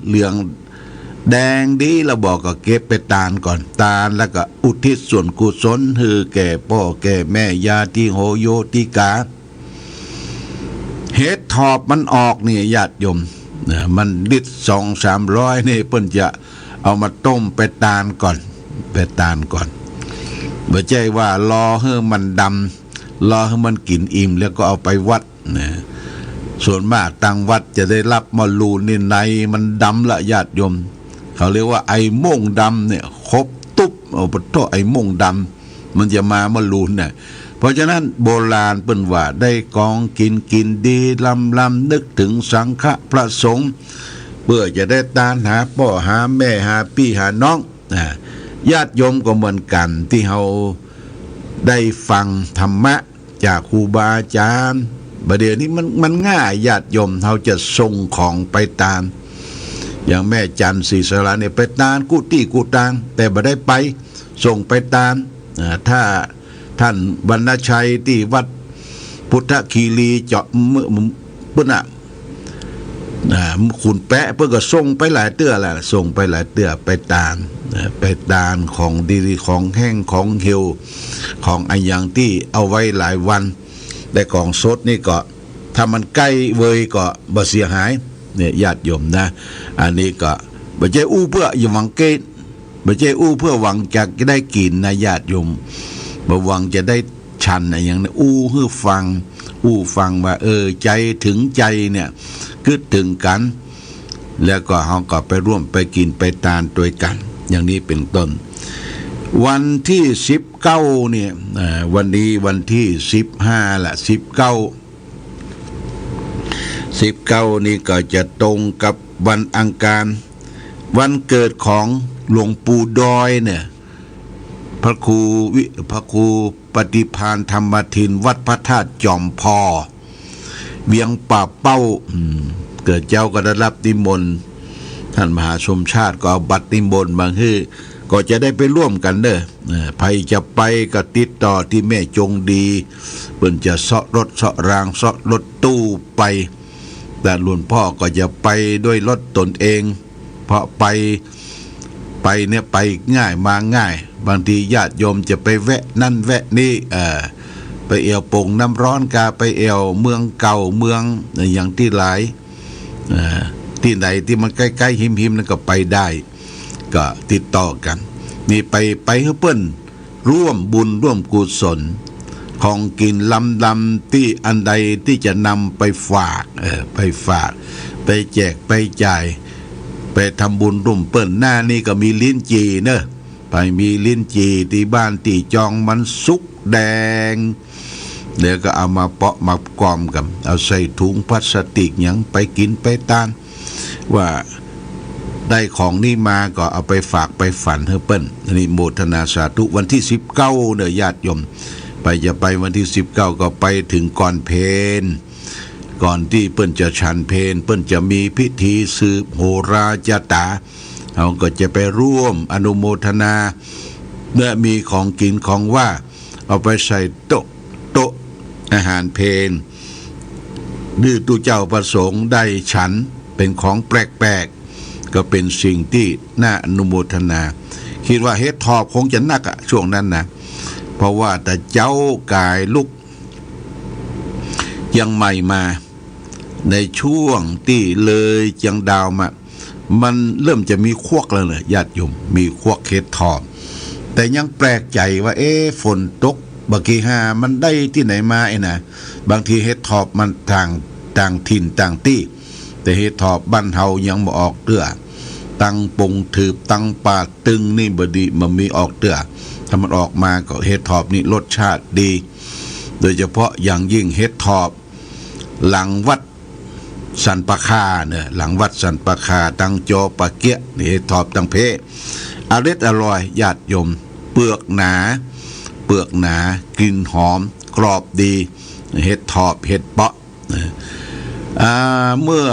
เหลืองแดงดีเราบอกก็เก็บไปตาลก่อนตาลแล้วก็อุทิศส่วนกุศลคือแก่พ่อแก่แม่ญาติโหโยติกาเฮ็ดทอบมันออกนี่ญาติโยมมันลิตร200-300นี่เพิ่นจะเอามาต้มไปตาลก่อนไปตาลก่อนบ่ใช่ว่ารอให้มันดำรอให้มันกินอิ่มแล้วก็เอาไปวัดนะส่วนมากทางวัดจะได้รับมะลูนี่ในมันดำละญาติโยมเขาเรียกว่าไอ้โม่งดำเนี่ยครบตุ๊บเอาปะโตไอ้โม่งดำมันจะมามะลูเนี่ยเพราะฉะนั้นโบราณเปิ้นว่าได้กองกินดีลำนึกถึงสังฆพระสงฆ์เพื่อจะได้ตามหาพ่อหาแม่หาพี่หาน้องญาติโยมก็เหมือนกันที่เราได้ฟังธรรมะจากครูบาอาจารย์ประเดี๋ยวนี้มันง่ายญาติโยมเราจะส่งของไปตามอย่างแม่จันทร์ศรีสระเนี่ยไปตามกุฏิกุฏางแต่บ่ได้ไปส่งไปตามถ้าท่านวรรณชัยที่วัดพุทธคีรีเจาะเปิ้นขุนแปะเพื่อก็ส่งไปหลายเตื้อแหละส่งไปหลายเตื้อไปตามของดีของแห้งของเหี่ยวของอันอย่างที่เอาไว้หลายวันแต่ของสดนี่ก็ถ้ามันใกล้เวยก็บ่เสียหายเนี่ยญาติโยมนะอันนี้ก็บ่ใช่อู้เพื่ออย่าหวังเกณฑ์บ่ใช่อู้เพื่อหวังจะได้กินนะญาติโยมบ่หวังจะได้ชันอะไรอย่างนั้นอู้ให้ฟังว่าใจถึงใจเนี่ยคิดถึงกันแล้วก็เฮาก็ไปร่วมไปกินไปทานด้วยกันอย่างนี้เป็นต้นวันที่19เนี่ยวันนี้วันที่15ละ19นี่ก็จะตรงกับวันอังคารวันเกิดของหลวงปู่ดอยเนี่ยพระครูปฏิภาณธรรมทินวัดพระธาตุจอมพอเวียงป่าเป้าเกิดเจ้าก็ได้รับนิมนต์ท่านมหาชมชาติก็เอาบัตรนิมนต์มาให้ก็จะได้ไปร่วมกันเด้อใครจะไปก็ติดต่อที่แม่จงดีเพิ่นจะเสาะรถเสาะรางเสาะรถตู้ไปแต่หลวงพ่อก็จะไปด้วยรถตนเองเพราะไปเนี่ยไปง่ายมาง่ายบางทีญาติโยมจะไปแวะนั่นแวะนี่ไปเอวปงน้ำร้อนกาไปเอวเมืองเก่าเมืองอย่างที่หลายที่ไหนที่มันใกล้ๆหิมนั่นก็ไปได้ก็ติดต่อกันนี่ไปให้เปิ้นร่วมบุญร่วมกุศลของกินลำที่อันใดที่จะนำไปฝากไปแจกไปจ่ายไปทำบุญร่วมเปิ้นหน้านี่ก็มีลิ้นจีเนอะไปมีลิ้นจีที่บ้านที่จองมันสุกแดงเดี๋ยวก็เอามาเปาะมากรอมกันเอาใส่ถุงพลาสติกอย่างไปกินไปตานว่าได้ของนี่มาก็เอาไปฝากไปฝันเฮเปิ้นนี่โมทนาสาธุวันที่19เนี่ยญาติโยมจะไปวันที่19ก็ไปถึงก่อนเพลก่อนที่เปิ้นจะฉันเพลเปิ้นจะมีพิธีสืบโหราจตาเราก็จะไปร่วมอนุโมทนาเมื่อมีของกินของว่าเอาไปใส่โต๊ะอาหารเพลดื้อตู้เจ้าประสงค์ได้ฉันเป็นของแปลกๆก็เป็นสิ่งที่น่าอนุโมทนาคิดว่าเฮ็ดทอบคงจะนักช่วงนั้นนะเพราะว่าแต่เจ้ากายลุกยังใหม่มาในช่วงที่เลยจังดาวมามันเริ่มจะมีควักแล้วเลยญาติโยมมีควักเฮ็ดทอบแต่ยังแปลกใจว่าฝนตกบักกี้หามันได้ที่ไหนมานะบางทีเฮ็ดทอบมันต่างถิ่นต่างที่แต่เฮ็ดทอบบ้านเฮายังบ่ออกเตื้อตั้งปงถืบตั้งป่าตึงนี่บ่ดีมันมีออกเตื้อถ้ามันออกมาก็เฮ็ดทอบนี่รสชาติดีโดยเฉพาะอย่างยิ่งเฮ็ดทอบหลังวัดสันปะคาเนี่ยหลังวัดสันปะคาตั้งโจปะเกียนี่เฮ็ดทอบตั้งเพอร่อยญาติโยมเปลือกหนากลิ่นหอมกรอบดีเฮ็ดทอบเฮ็ดเปาะเมื่อ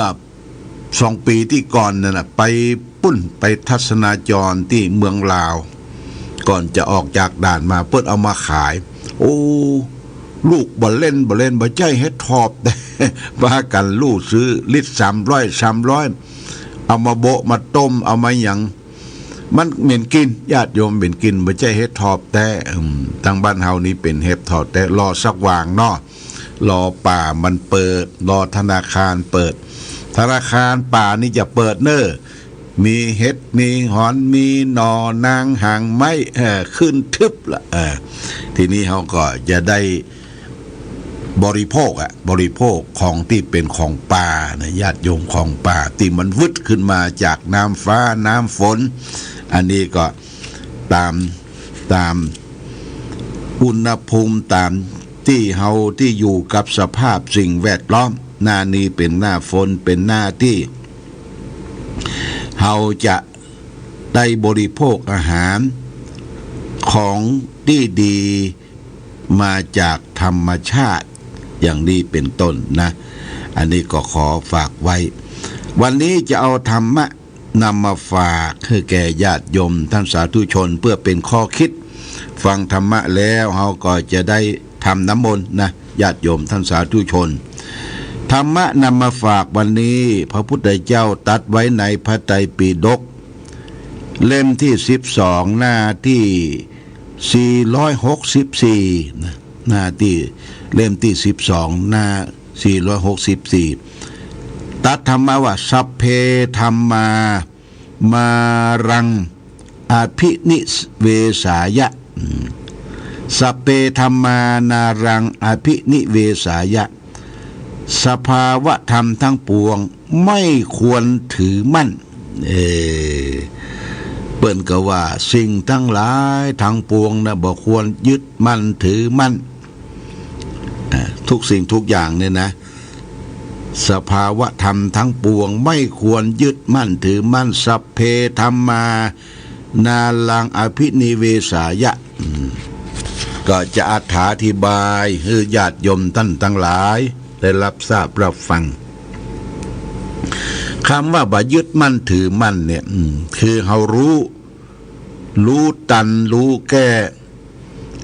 2 ปีที่ก่อนนั่นน่ะไปปุ้นไปทัศนาจรที่เมืองลาวก่อนจะออกจากด่านมาเพิ่นเอามาขายโอ้ลูกบ่เล่นบ่ใจเฮ็ดทอบได้ว่ากันลูกซื้อลิตร300 เอามาโบะมาต้มเอามาหยังมันเหม็นกินญาติโยมเหม็นกินไม่ใช่เฮ็ดทอบแต่ทางบ้านเฮานี่เป็นเฮ็ดทอบแต่รอสักวางเนาะรอป่ามันเปิดรอธนาคารเปิดธนาคารป่านี่จะเปิดเน้อมีเฮ็ดมีหอนมีหนอนางหางไม้ขึ้นทึบละทีนี้เขาก็จะได้บริโภคบริโภคของที่เป็นของป่านะญาติโยมของป่าที่มันวึดขึ้นมาจากน้ำฟ้าน้ำฝนอันนี้ก็ตามอุณหภูมิตามที่เฮาที่อยู่กับสภาพสิ่งแวดล้อมหน้านี้เป็นหน้าฝนเป็นหน้าที่เฮาจะได้บริโภคอาหารของที่ดีมาจากธรรมชาติอย่างนี้เป็นต้นนะอันนี้ก็ขอฝากไว้วันนี้จะเอาธรรมะนำมาฝากคือแก่ญาติโยมท่านสาธุชนเพื่อเป็นข้อคิดฟังธรรมะแล้วเราก็จะได้ทำน้ำมนต์นะญาติโยมท่านสาธุชนธรรมะนำมาฝากวันนี้พระพุทธเจ้าตรัสไว้ในพระไตรปิฎกเล่มที่12หน้าที่464นะหน้าที่เล่มที่12หน้า464ตัดธรรมะว่าสัพเพธัมมามารังอภินิเวสายะสัพเพธัมมานารังอภินิเวสายะสภาวะธรรมทั้งปวงไม่ควรถือมั่นเปิ้นก็ว่าสิ่งทั้งหลายทั้งปวงนะบ่ควรยึดมั่นถือมั่นทุกสิ่งทุกอย่างเนี่ยนะสภาวะธรรมทั้งปวงไม่ควรยึดมั่นถือมั่นสัพเพธัมมานารังอภินิเวสายะก็จะอธิบายให้ญาติโยมท่านทั้งหลายได้รับทราบรับฟังคำว่าบ่ยึดมั่นถือมั่นเนี่ยคือเฮารู้ตันรู้แก้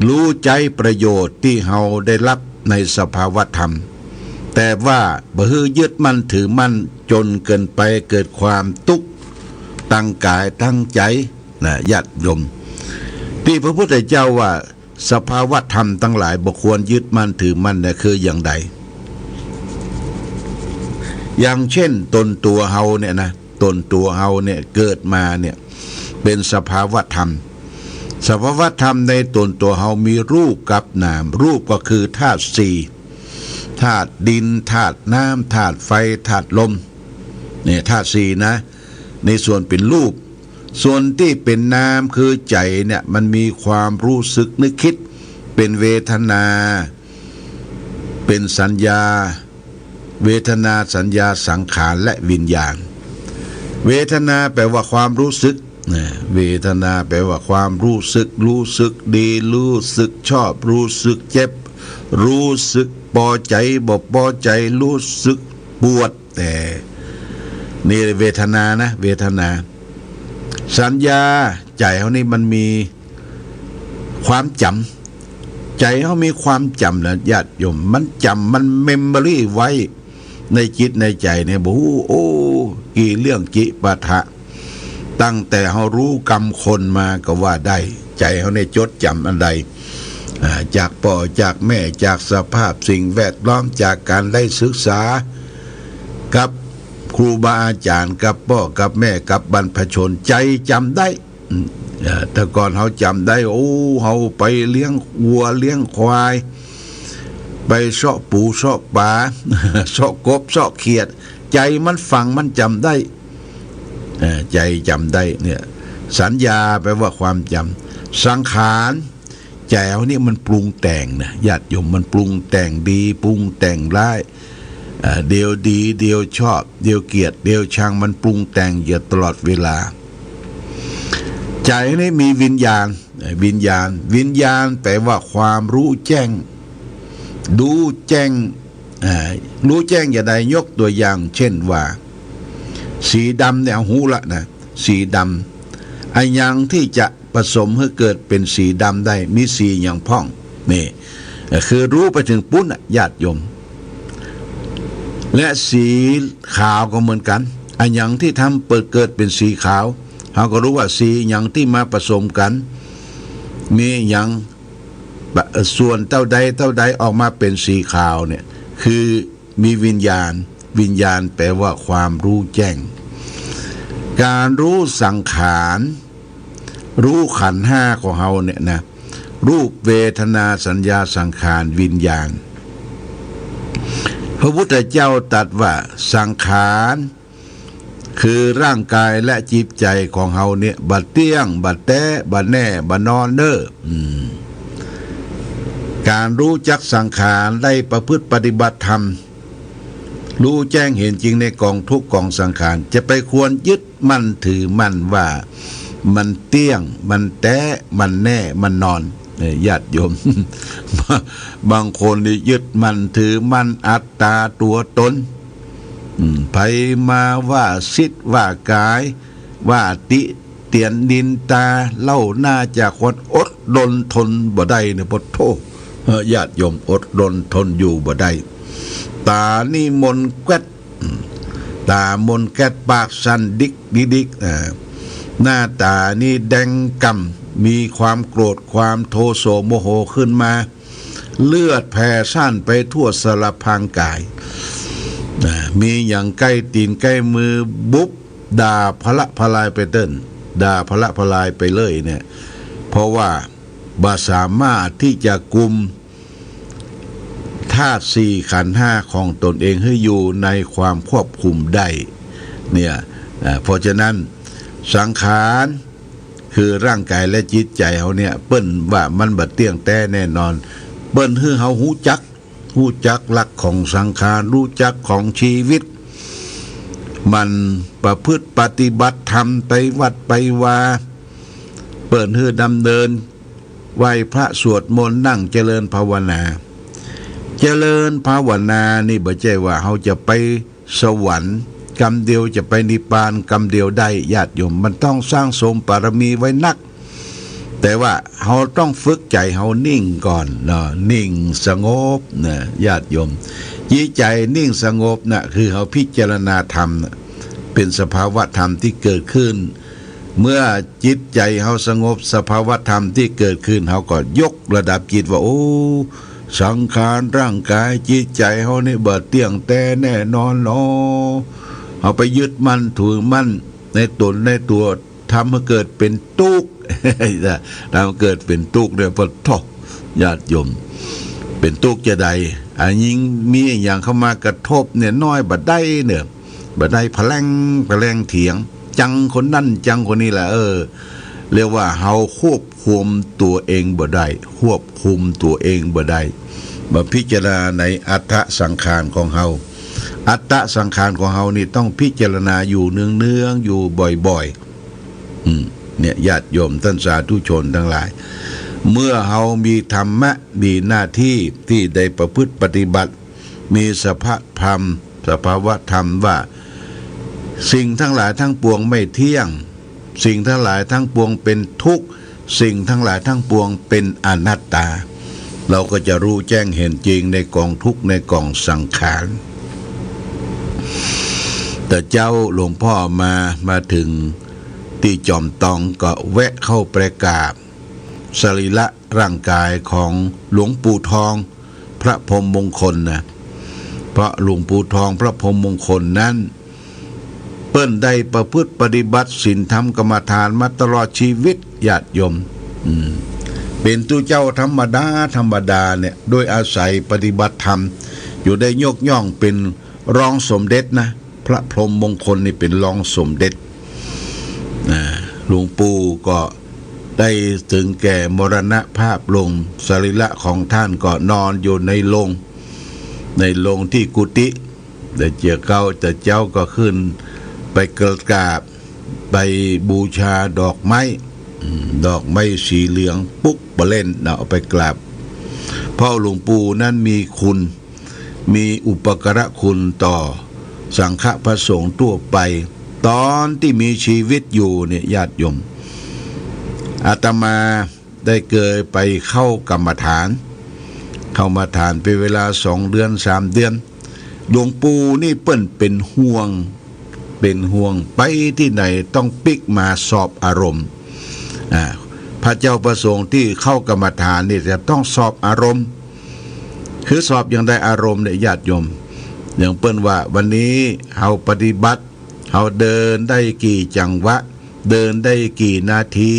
รู้ใจประโยชน์ที่เฮาได้รับในสภาวะธรรมแต่ว่าบ่ฮือยึดมั่นถือมั่นจนเกินไปเกิดความทุกข์ตั้งกายตั้งใจนะญาติโยมที่พระพุทธเจ้าว่าสภาวะธรรมทั้งหลายบ่ควรยึดมั่นถือมั่นเนี่ยคืออย่างใดอย่างเช่นตนตัวเฮาเนี่ยนะตนตัวเฮาเนี่ยเกิดมาเนี่ยเป็นสภาวะธรรมสภาวะธรรมในตนตัวเฮามีรูปกับนามรูปก็คือธาตุสี่ธาตุดินธาตุน้ำธาตุไฟธาตุลมเนี่ยธาตุสี่นะในส่วนเป็นรูปส่วนที่เป็นนามคือใจเนี่ยมันมีความรู้สึกนึกคิดเป็นเวทนาเป็นสัญญาเวทนาสัญญาสังขารและวิญญาณเวทนาแปลว่าความรู้สึกเวทนาแปลว่าความรู้สึกดีรู้สึกชอบรู้สึกเจ็บรู้สึกพอใจบ่พอใจรู้สึกปวดแต่นี่เวทนานะเวทนาสัญญาใจเขานี่มันมีความจำใจเขามีความจำนะญาติโยมมันจำมันเมมโมรี่ไว้ในจิตในใจเนี่ยบอกโอ้กี่เรื่องจิปาถะตั้งแต่เขารู้กรรมคนมาก็ว่าได้ใจเขาในจดจำอันใดจากพ่อจากแม่จากสภาพสิ่งแวดล้อมจากการได้ศึกษากับครูบาอาจารย์กับพ่อกับแม่กับบรรพชนใจจำได้แต่ก่อนเขาจำได้เขาไปเลี้ยงวัวเลี้ยงควายไปเสาะปูเสาะปลาเสาะกบเสาะเขียดใจมันฟังมันจำได้ใจจำได้เนี่ยสัญญาแปลว่าความจำสังขารใจเขานี่มันปรุงแต่งนะญาติโยมมันปรุงแต่งดีปรุงแต่งร้ายเดี๋ยวดีเดี๋ยวชอบเดี๋ยวเกลียดเดี๋ยวชังมันปรุงแต่งอยู่ตลอดเวลาใจนี่มีวิญญาณแปลว่าความรู้แจ้งดูแจ้งรู้แจ้งอย่างใดยกตัวอย่างเช่นว่าสีดำเนี่ยหูละนะสีดำไอ้ยังที่จะผสมให้เกิดเป็นสีดำได้มีสีอย่างพ่องนี่คือรู้ไปถึงปุ้นญาติโยมและสีขาวก็เหมือนกัน อันอย่างที่ทำเปิดเกิดเป็นสีขาวเราก็รู้ว่าสีอย่างที่มาผสมกันมีอย่างส่วนเต้าใดออกมาเป็นสีขาวเนี่ยคือมีวิญญาณแปลว่าความรู้แจ้งการรู้สังขารรู้ขันธ์ห้าของเราเนี่ยนะรูปเวทนาสัญญาสังขารวิญญาณพระพุทธเจ้าตรัสว่าสังขารคือร่างกายและจิตใจของเราเนี่ยบัดเตี้ยงบัดแต้บัดแน่บัดนอนเด้อการรู้จักสังขารได้ประพฤติปฏิบัติธรรมรู้แจ้งเห็นจริงในกองทุกข์กองสังขารจะไปควรยึดมั่นถือมั่นว่ามันเตี้ยงมันแต้มันแน่มันนอนญาติโยม บางคนนี่ยึดมั่นถือมั่นอัตตาตัวตนไผมาว่าสิทธิ์ว่ากายว่าติเตียนดินตาเล่าหน้าจากคนอดรนทนบ่ได้เนี่ยพดโทษญาติโยมอดรนทนอยู่บ่ได้ตานี่มนแกดตามนแกดปากสันดิกดิกหน้าตานี่แดงกำมีความโกรธความโทโสโมโหขึ้นมาเลือดแผ่ซ่านไปทั่วสารพางกายมีอย่างใกล้ตีนใกล้มือบุ๊บด่าพละพลายไปเต้นด่าพละพลายไปเลยเนี่ยเพราะว่าบ่สามารถที่จะกุมธาตุสี่ขันธ์ห้าของตนเองให้อยู่ในความควบคุมได้เนี่ยเพราะฉะนั้นสังขารคือร่างกายและจิตใจเขาเนี่ยเปิ้นว่ามันบัดเตี้ยงแต้แน่นอนเปิ้นคือเขาหูจักหลักของสังขารรู้จักของชีวิตมันประพฤติปฏิบัติธรรมไปวัดไปวาเปิ้นคือดำเนินไหว้พระสวดมนต์นั่งเจริญภาวนานี่บ่ใช่ว่าเขาจะไปสวรรค์กรรมเดียวจะไปนิพพานกรรมเดียวได้ญาติโยมมันต้องสร้างสมบารมีไว้นักแต่ว่าเราต้องฝึกใจเรานิ่งก่อนนะนิ่งสงบนะญาติโยมจิตใจนิ่งสงบนะคือเราพิจารณาธรรมนะเป็นสภาวะธรรมที่เกิดขึ้นเมื่อจิตใจเราสงบสภาวะธรรมที่เกิดขึ้นเราก็ยกระดับจิตว่าโอ้สังขารร่างกายจิตใจเรานี่บ่เที่ยงแท้แน่นอนเนาะเอาไปยึดมั่นถือมั่นในตนในตัวทำให้เกิดเป็นทุกข์ทำให้เกิดเป็นทุกข์เนี่ยพอทอญาติโยมเป็นทุกข์จะใดอันยิ่งมีอย่างเข้ามากระทบเนี่ยน้อยบัดได้เนี่ยบัดได้พลังเถียงจังคนนั่นจังคนนี้แหละเรียกว่าเฮาควบคุมตัวเองบ่ได้ควบคุมตัวเองบ่ได้มาพิจารณาในอัตถสังขารของเฮาอัตตะสังขารของเฮานี่ต้องพิจารณาอยู่เนืองๆอยู่บ่อยๆเนี่ยญาติโยมท่านสาธุชนทั้งหลายเมื่อเฮามีธรรมะมีหน้าที่ที่ได้ประพฤติปฏิบัติมีสภาวะธรรมว่าสิ่งทั้งหลายทั้งปวงไม่เที่ยงสิ่งทั้งหลายทั้งปวงเป็นทุกข์สิ่งทั้งหลายทั้งปวงเป็นอนัตตาเราก็จะรู้แจ้งเห็นจริงในกองทุกข์ในกองสังขารแต่เจ้าหลวงพ่อมาถึงที่จอมตองก็แวะเข้าประกาศสรีระร่างกายของหลวงปู่ทองพระพรหมมงคลนะเพราะหลวงปู่ทองพระพรหมมงคลนั้นเปิ้นได้ประพฤติปฏิบัติศีลธรรมกรรมฐานมาตลอดชีวิตญาติโยมเป็นตัวเจ้าธรรมดาเนี่ยโดยอาศัยปฏิบัติธรรมอยู่ได้ยกย่องเป็นรองสมเด็จนะพระพรหมมงคลนี่เป็นรองสมเด็จหลวงปู่ก็ได้ถึงแก่มรณภาพลงสรีระของท่านก็นอนอยู่ในโรงที่กุฏิแต่เจ้าก็ขึ้นไปกราบไปบูชาดอกไม้สีเหลืองปุ๊กบะเล่นเอาไปกราบเพราะหลวงปู่นั้นมีคุณมีอุปการะคุณต่อสังฆพระสงฆ์ทั่วไปตอนที่มีชีวิตอยู่เนี่ยญาติโยมอาตมาได้เคยไปเข้ากรรมฐานเป็นเวลา2 เดือน 3 เดือนหลวงปู่นี่เปิ้นเป็นห่วง เป็นห่วงไปที่ไหนต้องปิกมาสอบอารมณ์พระเจ้าประสงค์ที่เข้ากรรมฐานนี่จะต้องสอบอารมณ์คือสอบอย่างใดอารมณ์เนี่ยญาติโยมอย่างเปิ้นว่าวันนี้เฮาปฏิบัติเฮาเดินได้กี่จังหวะเดินได้กี่นาที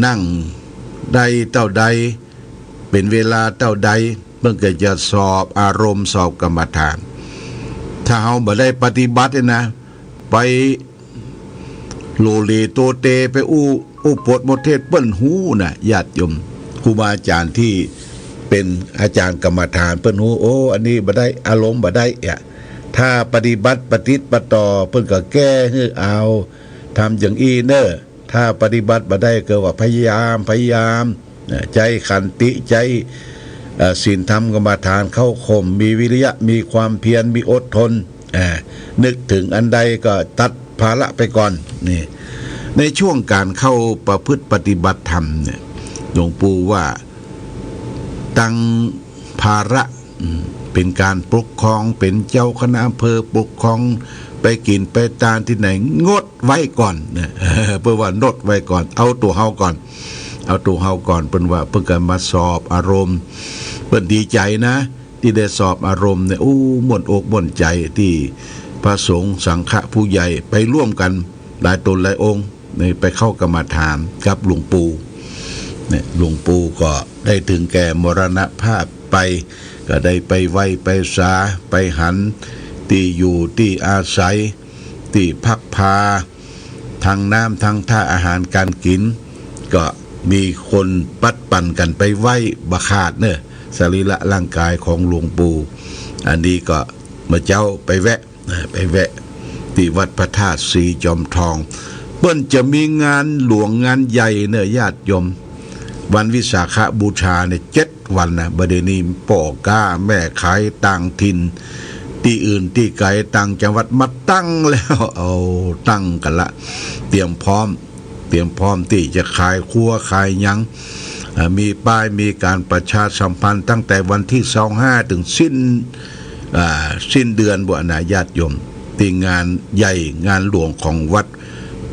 นั่งได้เท่าใดเป็นเวลาเท่าใดเพิ่นก็จะสอบอารมณ์สอบกรรมฐานถ้าเฮาบ่ได้ปฏิบัตินะไปโลเลโตเตไปอู้ปดโมเทศเปิ้นหูน่ะญาติโยมครูบาอาจารย์ที่เป็นอาจารย์กรรมฐานเปิ้นหูโอ้อันนี้บ่ได้อารมณ์บ่ได้ถ้าปฏิบัติปฏิบัติต่อเพิ่นก็แก้ให้เอาทำอย่างอีเนอถ้าปฏิบัติบ่ได้ก็ว่าพยายามใจขันติใจศีลธรรมกรรมฐานเข้าข่มมีวิริยะมีความเพียรมีอดทนนึกถึงอันใดก็ตัดภาระไปก่อนนี่ในช่วงการเข้าประพฤติปฏิบัติธรรมเนี่ยหลวงปู่ว่าตั้งภาระเป็นการปกครองเป็นเจ้าคณะอำเภอปกครองไปกินไปตานที่ไหนงดไว้ก่อนเนี่ยเพื่อว่างดไว้ก่อนเอาตัวเฮาก่อนเพิ่นว่าเพิ่นก็มาสอบอารมณ์เพิ่นดีใจนะที่ได้สอบอารมณ์เนี่ยม่วนอกม่วนใจที่พระสงฆ์สังฆผู้ใหญ่ไปร่วมกันหลายตนหลายองค์ไปเข้ากรรมฐานกับหลวงปู่เนี่ยหลวงปู่ก็ได้ถึงแก่มรณภาพไปก็ได้ไปไหว้ไปสาไปหันที่อยู่ที่อาศัยที่พักพาทางน้ำทางท่าอาหารการกินก็มีคนปัดปั่นกันไปไหว้บะขาดเนี่ยสรีระร่างกายของหลวงปู่อันนี้ก็เมื่อเจ้าไปแวะที่วัดพระธาตุสีจอมทองเปิ้นจะมีงานหลวงงานใหญ่เนี่ยญาติโยมวันวิสาขบูชาเนี่ย7 วันนะบดนี้ป่อก้าแม่ขายต่างถิ่นที่อื่นที่ไกลต่างจังหวัดมาตั้งแล้วเอาตั้งกันละเตรียมพร้อมที่จะขายครัวขายยังมีป้ายมีการประชาสัมพันธ์ตั้งแต่วันที่25ถึงสิ้นเดือนบ่นะญาติโยมที่งานใหญ่งานหลวงของวัด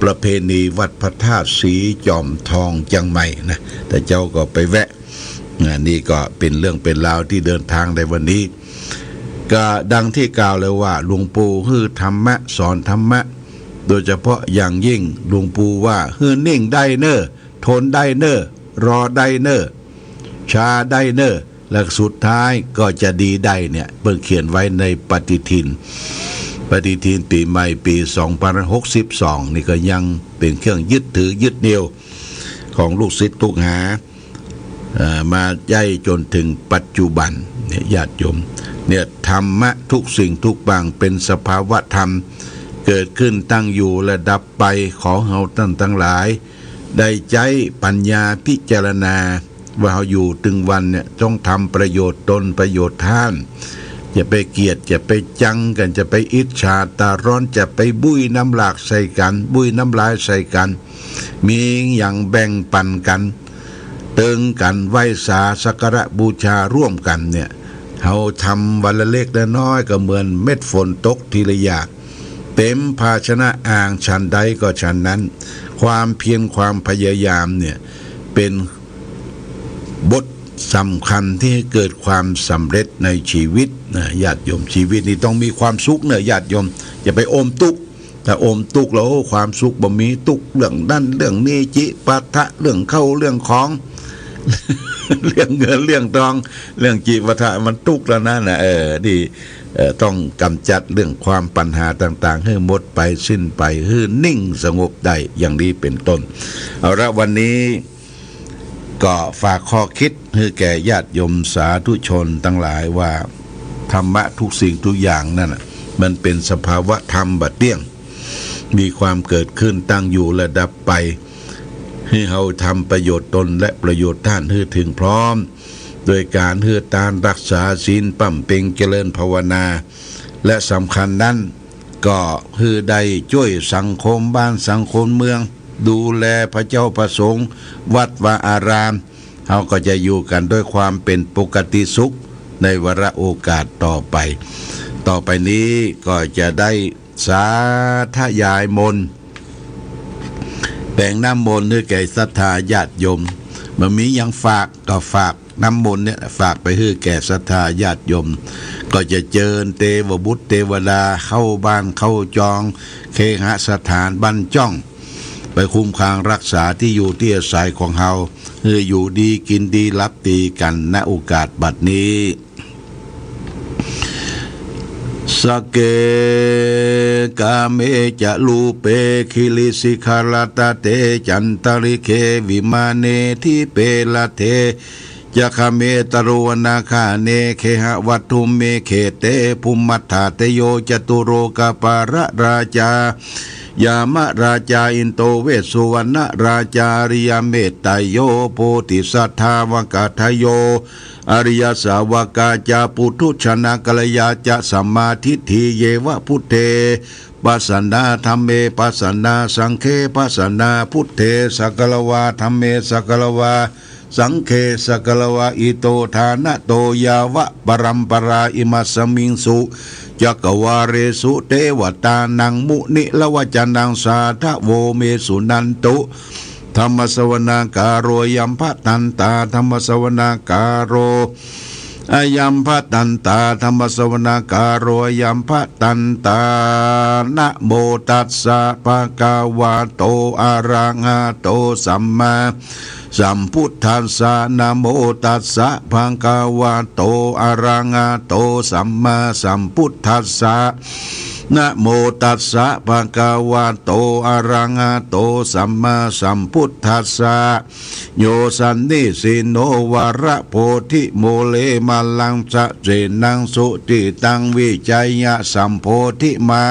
ประเพณีวัดพระธาตุสีจอมทองจังใหม่นะแต่เจ้าก็ไปแวะนี่ก็เป็นเรื่องเป็นราวที่เดินทางในวันนี้ก็ดังที่กล่าวเลยว่าหลวงปู่คือธรรมะสอนธรรมะโดยเฉพาะอย่างยิ่งหลวงปู่ว่าคือนิ่งได้เนอทนได้เนอรอได้เนอชาได้เนอและสุดท้ายก็จะดีได้เนี่ยเพิ่งเขียนไว้ในปฏิทินปีใหม่ปี2062นี่ก็ยังเป็นเครื่องยึดถือยึดเหนี่ยวของลูกศิษย์ลูกหามาย่ายจนถึงปัจจุบันเนี่ยญาติโยมเนี่ยธรรมะทุกสิ่งทุกบางเป็นสภาวะธรรมเกิดขึ้นตั้งอยู่และดับไปขอเฮาท่านทั้งหลายได้ใจปัญญาพิจารณาว่าเฮาอยู่ถึงวันเนี่ยต้องทำประโยชน์ตนประโยชน์ท่านจะไปเกลียดจะไปจังกันจะไปอิจฉาตาร้อนจะไปบุ้ยน้ำหลากใส่กันบุ้ยน้ำลายใส่กันมีอย่างแบ่งปันกันเติงกันไหว้สาสักการะบูชาร่วมกันเนี่ยเฮาทำวันละเล็กละน้อยก็เหมือนเม็ดฝนตกทีละหยาดเต็มภาชนะอ่างฉันใดก็ฉันนั้นความเพียรความพยายามเนี่ยเป็นบทสำคัญที่ให้เกิดความสำเร็จในชีวิตนะญาติโยมชีวิตนี้ต้องมีความสุขเนอะญาติโยมอย่าไปอมทุกข์ถ้าอมทุกข์แล้วความสุขบ่มีทุกข์เรื่องนั่นเรื่องนี้จิปาทะเรื่องเข้าเรื่องของ เรื่องเงินเรื่องทองเรื่องจิปาทะมันทุกข์แล้วนะดีต้องกำจัดเรื่องความปัญหาต่างๆให้หมดไปสิ้นไปให้นิ่งสงบได้อย่างนี้เป็นต้นเอาละวันนี้ก็ฝากข้อคิดให้แก่ญาติโยมสาธุชนทั้งหลายว่าธรรมะทุกสิ่งทุกอย่างนั่นมันเป็นสภาวะธรรมบัดเดี่ยงมีความเกิดขึ้นตั้งอยู่และดับไปให้เราทำประโยชน์ตนและประโยชน์ท่านให้ถึงพร้อมโดยการเฮือตานรักษาศีลปั่มเพ็งเจริญภาวนาและสำคัญนั้นก็คือได้ช่วยสังคมบ้านสังคมเมืองดูแลพระเจ้าประสงค์วัดวาอารามเราก็จะอยู่กันด้วยความเป็นปกติสุขในวาระโอกาสต่อไปนี้ก็จะได้ สาธยายมนต์แบ่งน้ำมนต์ให้แก่ศรัทธาญาติโยมมันมียังฝากก็ฝากน้ำมนต์เนี่ยฝากไปให้แก่ศรัทธาญาติโยมก็จะเจิญเทวบุตรเทวดาเข้าบ้านเข้าจองเคหสถานบรรจ้องไปคุ้มครองรักษาที่อยู่ที่อาศัยของเฮาให้อยู่ดีกินดีรับดีกันณโอกาสบัดนี้สเกกาเมจะลูเปคิลิสิคาลตาเตจันตริเควิมาเนทิเปลเทยะคาเมตโรนาคาเนเคหะวัตถุเมเขเตภูมิมัฏฐาเตโยจตุโรกาปาระราชายามราชาอินโตเวสสุวรรณราชาริยเมตไตโยโพธิสัทธาวกาทโยอริยสาวกาจาปุถุชนะกัลยาจะสัมมาทิฏฐิเยวะพุทเทปัสสนาธัมเมปัสสนาสังเคปัสสนาพุทเทสักลวาธัมเมสักลวาสังเคสักลวะอิโตทานะโตยาวะปรัมปราอิมัสสมิงสุจักวาเรสุเทวตานังมุนิละวจนังสาทะโวเมสุนันตุธรรมสวนาการโรยัมภตันตาธรรมสวนาการโรอายัมภตันตาธรรมสวนาการโรยัมภตันตานะโมตัสสะภะคะวะโตอะระหะโตสัมมาสัมพุทธัสสะนะโมตัสสะภะคะวะโตอะระหะโตสัมมาสัมพุทธัสสะนะโมตัสสะภะคะวะโตอะระหะโตสัมมาสัมพุทธัสสะโยสันนิสิโนวาระโพธิโมเลมาลังสะเจนังสุติตังวิจัยยะสัมโพธิมา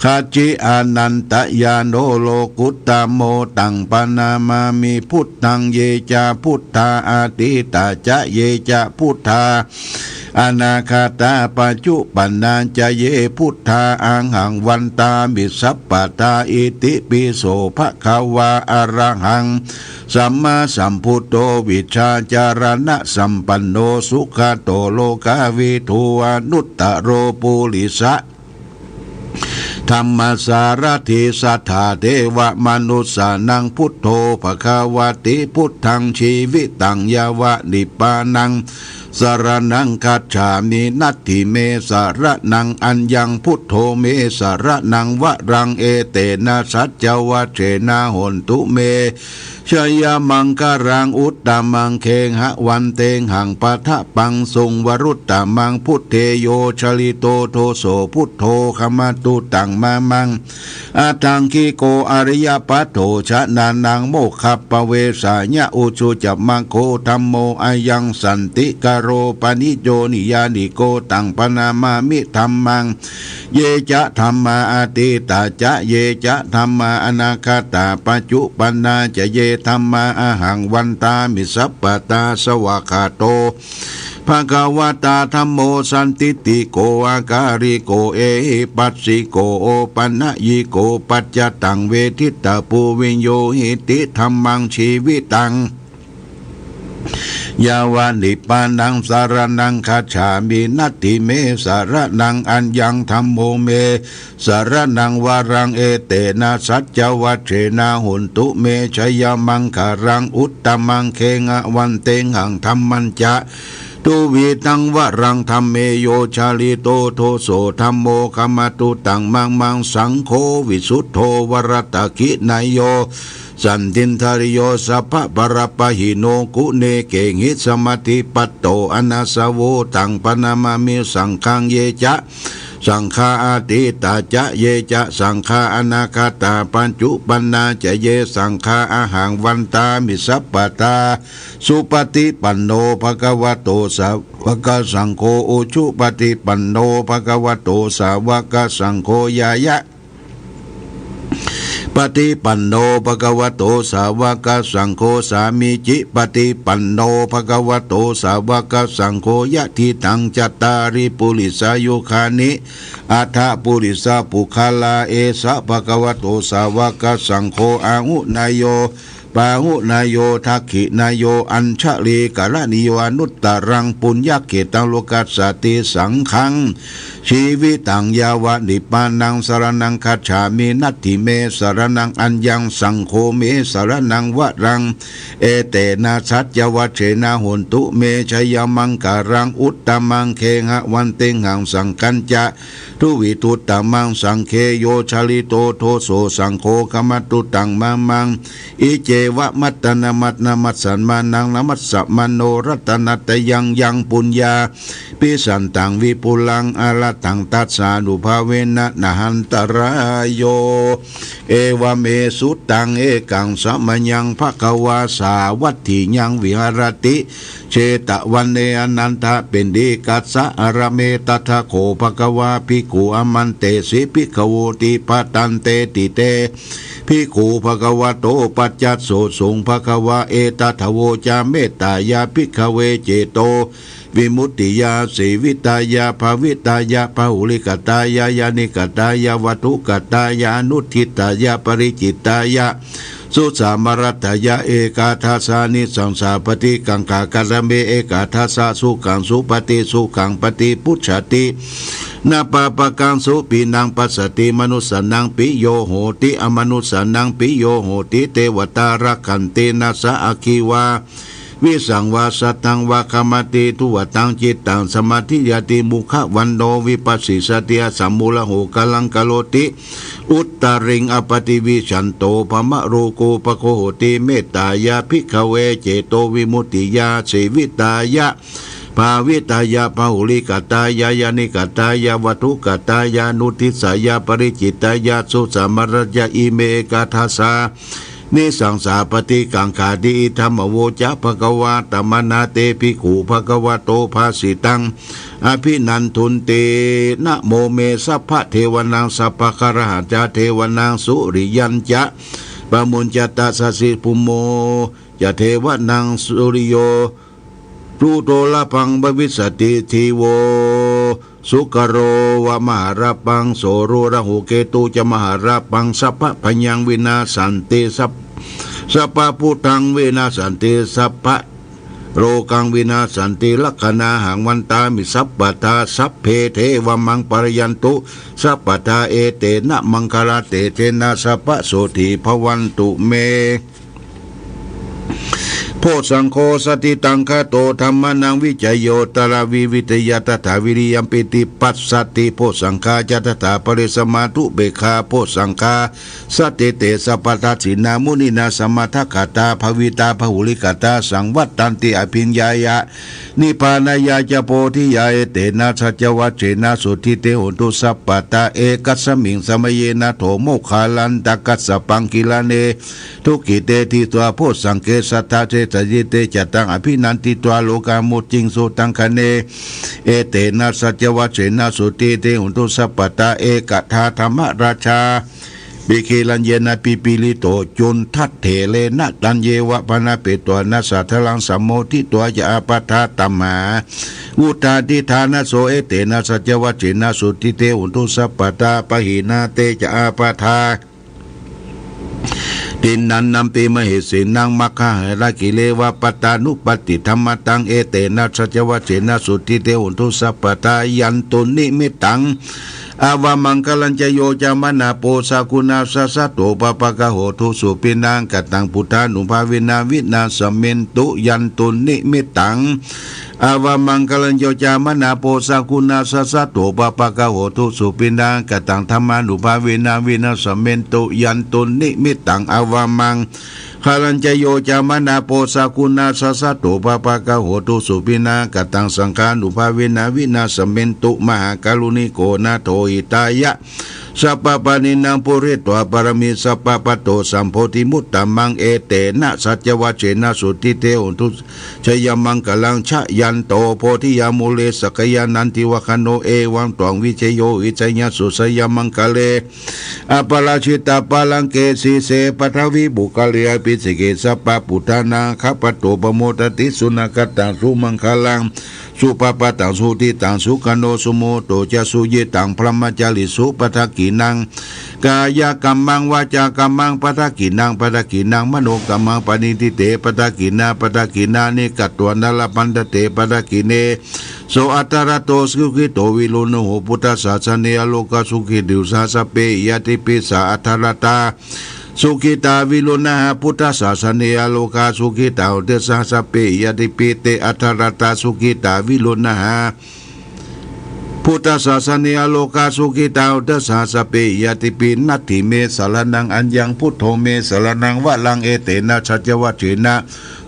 ขจิอานันตยาโนโลกุตตโมตังปนามามิพุทธังเยจาพุทธาอาติตาจะเยจาพุทธาอนาคาตาปัจจุปันนาจะเยพุทธาอังหังวันตามิสัพปตาอิติปิโสภะคะวาอะระหังสัมมาสัมพุทโธวิชาจารณะสัมปันโนสุขโตโลกาวิทูอนุตตโรปุริสะธรรมสารถิสัทธาเทวมนุสสานังพุทโธภควติพุทธังชีวิตังยาวะนิปานังสารนังคัจฉามินัตถิเมสารนังอัญญังพุทโธเมสารนังวะรังเอเตนะสัจจวะเชนะหนตุเมชยมังการังอุตตมังเคงหะวันเตงหังปัทะปังทรงวรุตตมังพุทเทโยชลิโตโทโสพุทโธขมาตุตังมามังอาทังคีโกอริยปัตโธชนะนังโมขัปปเวสายะอุชุจัมมังโคธัมโมอายังสันติกโรปนิโยนิยานิโกตังปนามามิธัมมังเยจะธัมมาอาติตาจะเยจะธัมมาอนาคตาปัจจุปันนาจะเยธัมมาอาหังวันตามิสัพปตาสวากขาโตภะคะวะตาธัมโมสันติติโกอาการิโกเอหิปัสสิโกโอปันนะยิโกปัจจตังเวทิตาปูวิญโยหิติธัมมังชีวิตังยาวานิปานังสารนังคัจฉามินัตถิเมสารนังอัญญังธัมโมเมสารนังวารังเอเตนะสัจจวัชเชนะหุนตุเมชยมังคารังอุตตมังเคงะวันเตงหังธัมมัญจะตุวีตังวรังธัมเมโยชาลิโตโทโสธัมโมขมาตุตังมังมังสังโฆวิสุทโธวรตะกินายโยสันตินทริโยสัพพะปรปะหิโนกุเนเกหิสมาธิปัตโตอนาสโวตังปนามามิสังฆังเยจะสังฆาอาติตาจะเยจะสังฆาอนาคตาปัญจุปันนาจะเยสังฆาอาหังวันตามิสัพปตาสุปฏิปันโนภะคะวะโตสาวกสังโฆโอชุปฏิปันโนภะคะวะโตสาวกสังโฆยายะปฏิปันโนภะคะวะโตสาวกสังโฆสามิจิปฏิปันโนภะคะวะโตสาวกสังโฆยะทิตังจัตตาริปุริสายุคานิอัฏฐปุริสปุคลาเอสะภะคะวะโตสาวกสังโฆอาหุนายโย ปาหุนายโยทักขินายโยอัญชลีกะละนิโยอนุตตรังปุญญเกตังโลกัสสติสังขังชีวิตังยาวะนิปานังสรนังคัจฉามินัตถิเมสรนังอัญญังสังโฆเมสรนังวะรังเอเตนะสัจจวัชเชนะโหนตุเมชยมังการังอุตตมังเคหะวันเตหังสังกัญจะทุวิตุตตมังสังเคโยชลิโตโทโสสังโฆกมัตตุตังมังอิเจวะมัตตนามัตนามัสสันมานังนมัสสะมโนรัตนัตยังปุญญาปิสันตังวิปุลังอาลตังตัสสานุภาเวนะนะหันตรายโยเอวเมสุตังเอกังสัมยังภควาสาวัตถิยังวิหารติเชตวันเนอนันทะเป็นดีกัสสะอารเมตถะโขภควาภิกขุอมันเตสิภิกขโวติปตันเตติเตภิกขุภควโตปัจจัสโสสงภควาเอตถโวจาเมตตายาภิกขเวเจโตวิมุตติยาสีวิตายาภาวิตายาภาหุลิกตายายานิกตายาวัตุกตายานุทิตายาปริจิตายาสุสามรัตยะเอกาทัสสานิสังสาปฏิกังกากรเมเอกาทัสสะสุขังสุปฏิสุขังปฏิพุชตินาปปะกังสุปีนังปัสสติมนุสสนังปิโยโหติอมนุสสนังปิโยโหติเทวตารักขันตินาสะอคีวาวิสังวาสตังวาคามติทุวตังจิตตังสมาธิยติมุขวันโนวิปัสสิสติยสัมมูลโหกลังกโลติอุตตริงอปติวิชันโตภมะโรโกปโคโหติเมตตายาภิกขเวเจโตวิมุตติยาสีวิตายะภาวิตายาภาหุลิกตายายานิกตายาวัตุกตายานุทิสายาปริจิตายาสุสามรยาอิเมกาทัสสานิสังสาปฏิกังขาดิธรรมโวจะภควาตมนาเตภิกขุภควโตภาสิตังอภินันทุนเตนะโมเมสัพพะเทวนังสัพพะคารหะจาเทวนังสุริยัญจะปะมุญจตสสิภุโมจะเทวนังสุริโยรูโตละพังบวิสติทีโวสุกโรวะมหาราปังโสโรระหุเกตุจะมหาราปังสัพพะพยังวินาสันติสัพพะพุทธังวินาสันติสัพพะโรกังวินาสันติลักขณาหังวันตามิสัพพะทาสัพเพเทวมังปรยันตุสัพพะทาเอเตนะมังคลาเตเทนะสัพพะโสติภวันตุเมโพสังโฆสติตังคโตธรรมนังวิจโยตระวิวิทยาตถาวิริยมปิติปัสสติโพสังฆาจัตถาปริสมาทุเบคาโพสังฆาสติเตสัพพทัสสินามุนินาสมัทคตาภวิตาภหุลิกตาสังวัตตันติอภิญญายะนิพพานายาจะโพธิยาเอเตนะสัจวัชเชนะสุทิเตโหตุสัพพตาเอกัสสมิงสมเยนะโถโมคาลันตกัสสปังกิลาเนทุกิเตทิตัวโพสังเกสัทธาเจตยิเตจตังอภินันติตัวโลกามุจิงสุตังคะเนเอเตนะสัจวัชเชนะสุทิเตโหตุสัพพตาเอกทาธรรมราชาบิเคลันเยนะปิปิลิโตจุนทัตเถเลนะตันเยวะปนาเปตัวนะสัทลังสัมโมทิตัวจะอาปทาตัมมาอุตาทิธานะโสเอเตนะสัจวัชเชนะสุทิเตโหตุสัพพตาปหินาเตจะอาปทาตินนันนัมปิมหิสินังมัคคะหรากิเลวะปตานุปติธรรมตังเอเตนะสัจวัชเชนะสุทิเตโหตุสัพพตายันตุนิมิตังอาวามังคลัญจโยจามนาโปสากุณาสัสสะโตปปะกะโหทุสุปินังกตังพุทธานุภาวินาวินาสเมนตุยันตุนิมิตังอาวามังคลัญโยจามนาโปสากุณาสัสสะโตปปะกะโหทุสุปินังกตังธรรมานุภาวินาวินาสเมนตุยันตุนิมิตังอาวามังคลัญจโยจามนาโปสากุณาสัสสะโตปปะกะโหทุสุปินังกตังสังฆานุภาวินาวินาสเมนตุมหากรุณิโกนาโทอิตายะสัพพปานินังปุริตวปรมิสัพพปโตสัมโพธิมุตตมังเอเตนะสัจวัชเชนะสุติเตโหตุชยมังกลังชะยันโตโพธิยามุเลสกยานันติวะคโนเอวังตวังวิเชโยวิจยสุสยมังกะเลอปราชิตาปาลังเกสีเสปทวิบุกะเลียปิสิเกสัพพปุทธานาคัปโตปโมตติสุนักตังสุมังคลัง สุปปะตังสุติตังสุขโนสุโมโตจะสุเยตังพรหมจาริสุปทักกินังกายกัมมังวาจากัมมังปทักกินังปทักกินังมโนกัมมังปณิทิเตปทักกินานิกัตตวนลปันเตปทักกิเนโสอัตระโตสุขิโตวิโลโนโหพุทธศาสเนอโลกสุขิดิวสาสเปยติปิสาอัตระตาสุขิตาวิโลนะพุทธศาสเนอโลกาสุขิตาอุเตสาสเปยติปิเตอัตระตาสุขิตาวิโลนะพุทธศาสเนอโลกาสุขิตาอุเตสาสเปยติปินัตถิเมสารนังอัญญังพุทโธเมสารนังวะลังเอเตนะชัจวัจเจนะ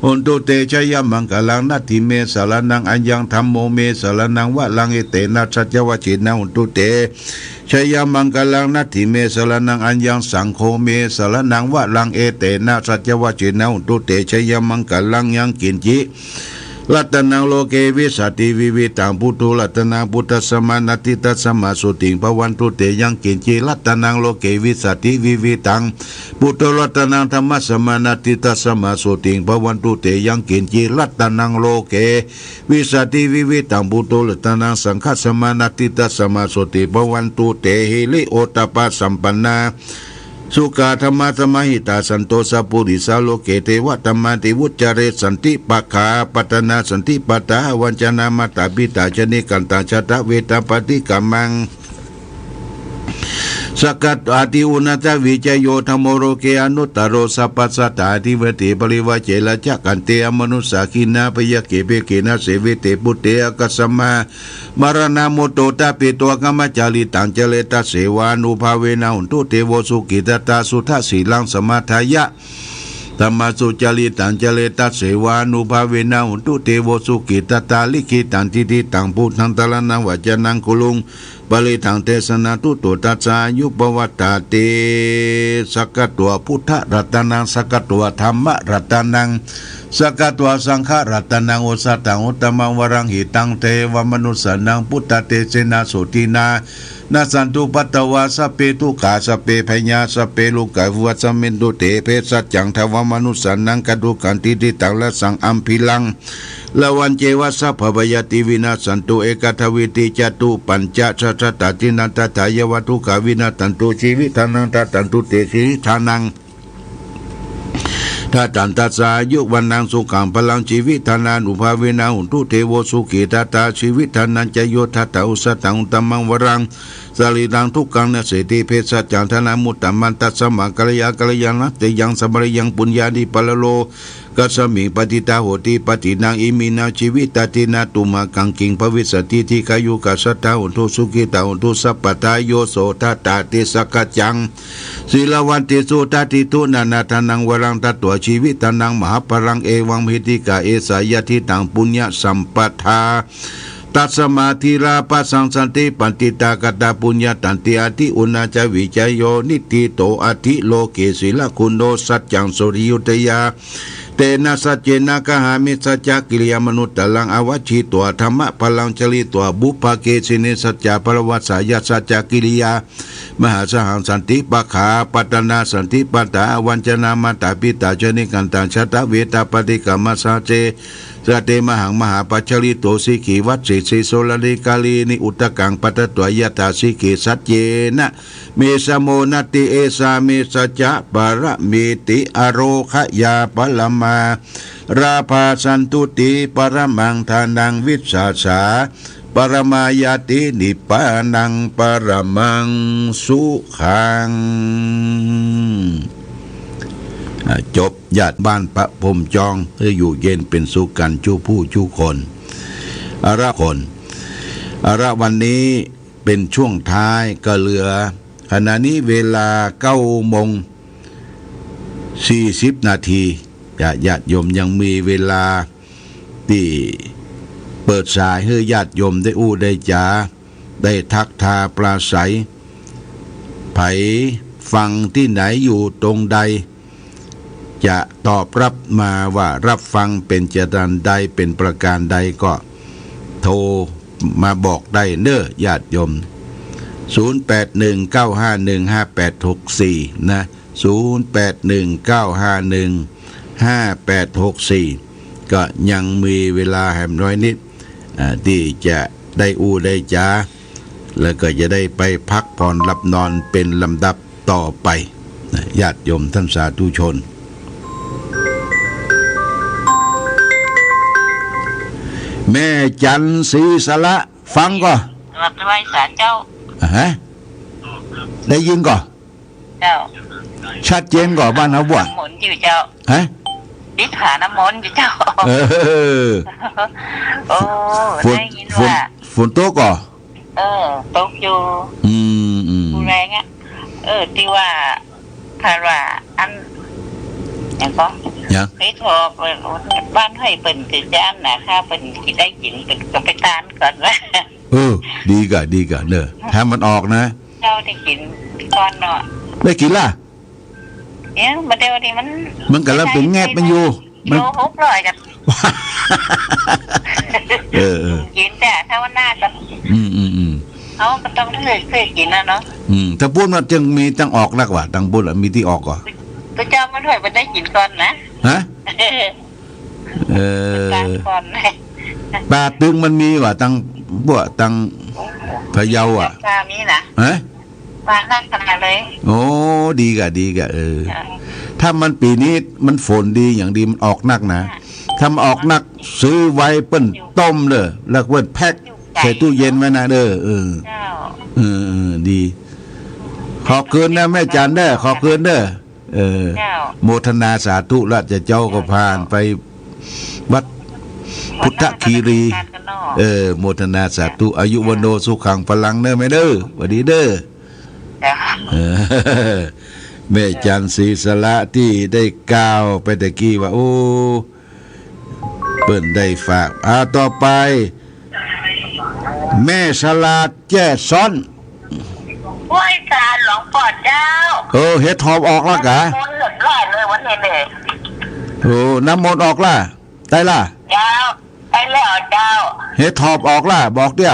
อุนตุเตชยมังกลังนัตถิเมสารนังอัญญังธัมโมเมสารนังวะลังเอเตนะชัจวัจเจนะอุนตุเตชยมังกลังนัตถิเมสารนังอัญญังสังโฆเมสารนังวะลังเอเตนะชัจวัจเจนะอุนตุเตชยมังกลังยังกินจิรัตนังโลเกวิสัตติวิวิตังพุทโธรัตนังพุทธสมานาติตัสสมาสุติงภวันตุเตยังกินจิรัตนังโลเกวิสัตติวิวิตังพุทโธรัตนังธรรมสมานาติตัสสมาสุติงภวันตุเตยังกินจิรัตนังโลเกวิสัตติวิวิตังพุทโธรัตนังสังฆสมานาติตัสสมาสุติภวันตุเตหิริโอตปะสัมปันนาสุขธรรมะธรรมหิตาสันโตสัพพุริสาโลเกเทวะธรรมติวุจเรสันติปะขาปัตนาสันติปตาวัญจนามาตาปิตาชนิกันตาชตะเวตาปฏิกัมมังสกัดอาติอุณตวิจโยธรรมโรเกอนุตตโรสัพพสัตตาทิเวติปริวะเจละจักกันเตอมนุสสาคินาปยเกเปเกนะเสวิเตปุเตอกัสสมามรณะโมโตตาปิตัวกรรมจาริตังเจเลตเสวานุภาเวนะอุนตุเทโวสุกิตตาสุทัสสีลังสมาทายะธรรมสุจาริตังเจเลตัสเสวานุภาเวนะอุนตุเทโวสุกิตตาลิขิตังทิติตังพุทธังตระนังวัจนังกุลุงบาลิทังเทศนาตุโตตัสสายุปวัตตาเตสกัตตัวพุทธรัตนังสกัตตัวธรรมรัตนังสกัตตัวสังฆรัตนังโอสัตตังอุตตมังวรังหิตังเทวมนุสนังพุทธเตเสนาโสตินานาสันตุปัตตวาสเปตุกาสเปพญาสเปลุกาวัสมินตุเตเพสัจจังทวมนุสนังกดุกันติติตังละสังอัมพิลังละวันเจวะสัพพยติวินาสันตุเอกทวิติจตุปัญจชตตตินันตถายวัตุขาวินาตันตุชีวิทานังตันตุเตชีทานังถ้าตันตัสสายุวันนางสุขังพลังชีวิทานานุภาเวนะหุนตุเทโวสุขีตาตาชีวิทานันจโยทัตตาอุสตังอุตมังวรังสรีรังทุกขังนเสติเพศจังธนามุตตมันตัสสมะกัลยากัลยานะเตยังสมริยังปุญญาดิปะโลกัสมิปฏิตาโหติปฏินางอิมินาชีวิตาตินาตุมากังกิงภวิสติทิกายุกัสตาหุนตุสุกิตาหุนตุสัพพตาโยโสทัตตาติสกัจจังศิลวันติสุตติตุนานาทานังวรังตัตตัวชีวิตานังมหาปรังเอวังมิติกาเอสายทิตังปุญญสัมปทาตัสมาธิราปัสสังสันติปันติตากตาปุญญาตันติอาทิอุณาจวิจโยนิติโตอาทิโลเกศิลคุณโนสัจจังสุริยุตยาเตนะสัจเจนะกหามิสัจจกิริยามนุตตลังอวัชชิตัวธรรมะพลังจริตัวบุพเกสิเนสัจจปรวัสสายสัจจกิริยามหาสหังสันติปะขาปัตนาสันติปัตตาวัญจนามาตาปิตาจนิกันตังชตเวตาปฏิกรรมสาเจสเตมหังมหาปัจจริโตสิขีวัตสิโสลลิกาลีนิอุตกังปัตตวายตาสิขีสัจเจนะเมสโมนติเอสาเมสัจจะปรเมติอโรคยาปลมาราภาสันตุติปรมังทานังวิสาสาปรมายตินิปานังปรมังสุขังจบญาติบ้านพระพรหมจองเพื่ออยู่เย็นเป็นสุขกันชู้ผู้ชู้คนอาระวันนี้เป็นช่วงท้ายก็เหลือขณะนี้เวลา9:40 นาทีญาติโยมยังมีเวลาที่เปิดสายให้ญาติโยมได้อู้ได้จาได้ทักทาปราศัยไผฟังที่ไหนอยู่ตรงใดจะตอบรับมาว่ารับฟังเป็นจดันใดเป็นประการใดก็โทรมาบอกได้เน้อญาติโยม0819515864นะ0819515864ก็ยังมีเวลาแหมน้อยนิด ที่จะได้อู้ได้จ้าแล้วก็จะได้ไปพักผ่อนหลับนอนเป็นลำดับต่อไปญาติโยมท่านสาธุชนแม่จันศรีสละฟังก็รับไหว้ศาลเจ้าฮะได้ยินก่อเจ้าชัดเจนก่อบ้านเราบ่น้ำมนต์อยู่เจ้าฮะดิหาน้ำมนต์อยู่เจ้าโอ้ได้ยินว่าฝนตกก่อตกอยู่แรงอ่ะที่ว่าคาราอันอย่างก็ไปทอบ้านให้เป็นกิจานนะค่ะเป็นกิได้กินเป็นก็ไปทานก่อนว่าดีกะเนอะถ้ามันออกนะเจ้าได้กินก่อนเนาะได้กินล่ะเนี่ยมาเดี๋ยวนี้มันกำลังเป็นแงบมันอยู่มัน600กันกินแต่ถ้าวันหน้ากันเขาก็ต้องเคยกินนะเนาะถ้าพูดมันจึงมีตั้งออกนักว่าตั้งพูดมีที่ออกก่อนพระเจ้ามันถอยมันได้กินก่อนนะฮะก่อนปลาตึงมันมีว่าตั้งพวกตั้งพะเยาอ่ะปลามีนะฮะปลานั่งขนาดเลยโอ้ดีกะถ้ามันปีนี้มันฝนดีอย่างดีมันออกนักนะถ้ามันออกนักซื้อไว้เปิ้นต้มเด้อแล้วเปิ้นแพ็คใส่ตู้เย็นไว้นะเด้อดีขอคืนนะแม่จันเด้อขอคืนเด้อโมทนาสาธุราชเจ้าก็ผ่านไปวัดพุทธคีรีโมทนาสาธุอายุวันโนสุขังพลังเด้อแม่เด้อสวัสดีเด้อแม่จันศรีสละที่ได้กล่าวไปตะกี้ว่าโอ้เปิ้นได้ฝากต่อไปแม่ฉลาดแจ้ซ้อนไหว้ศาลหลวงพ่อเจ้าเฮ็ดทอบออกแล้วกะน้ำมนต์หลุดร้อยเลยวันนี้เลยน้ำมนต์ออกล่ะได้ล่ะเจ้าได้แล้วเจ้าเฮ็ดทอบออกล่ะบอกเด้อ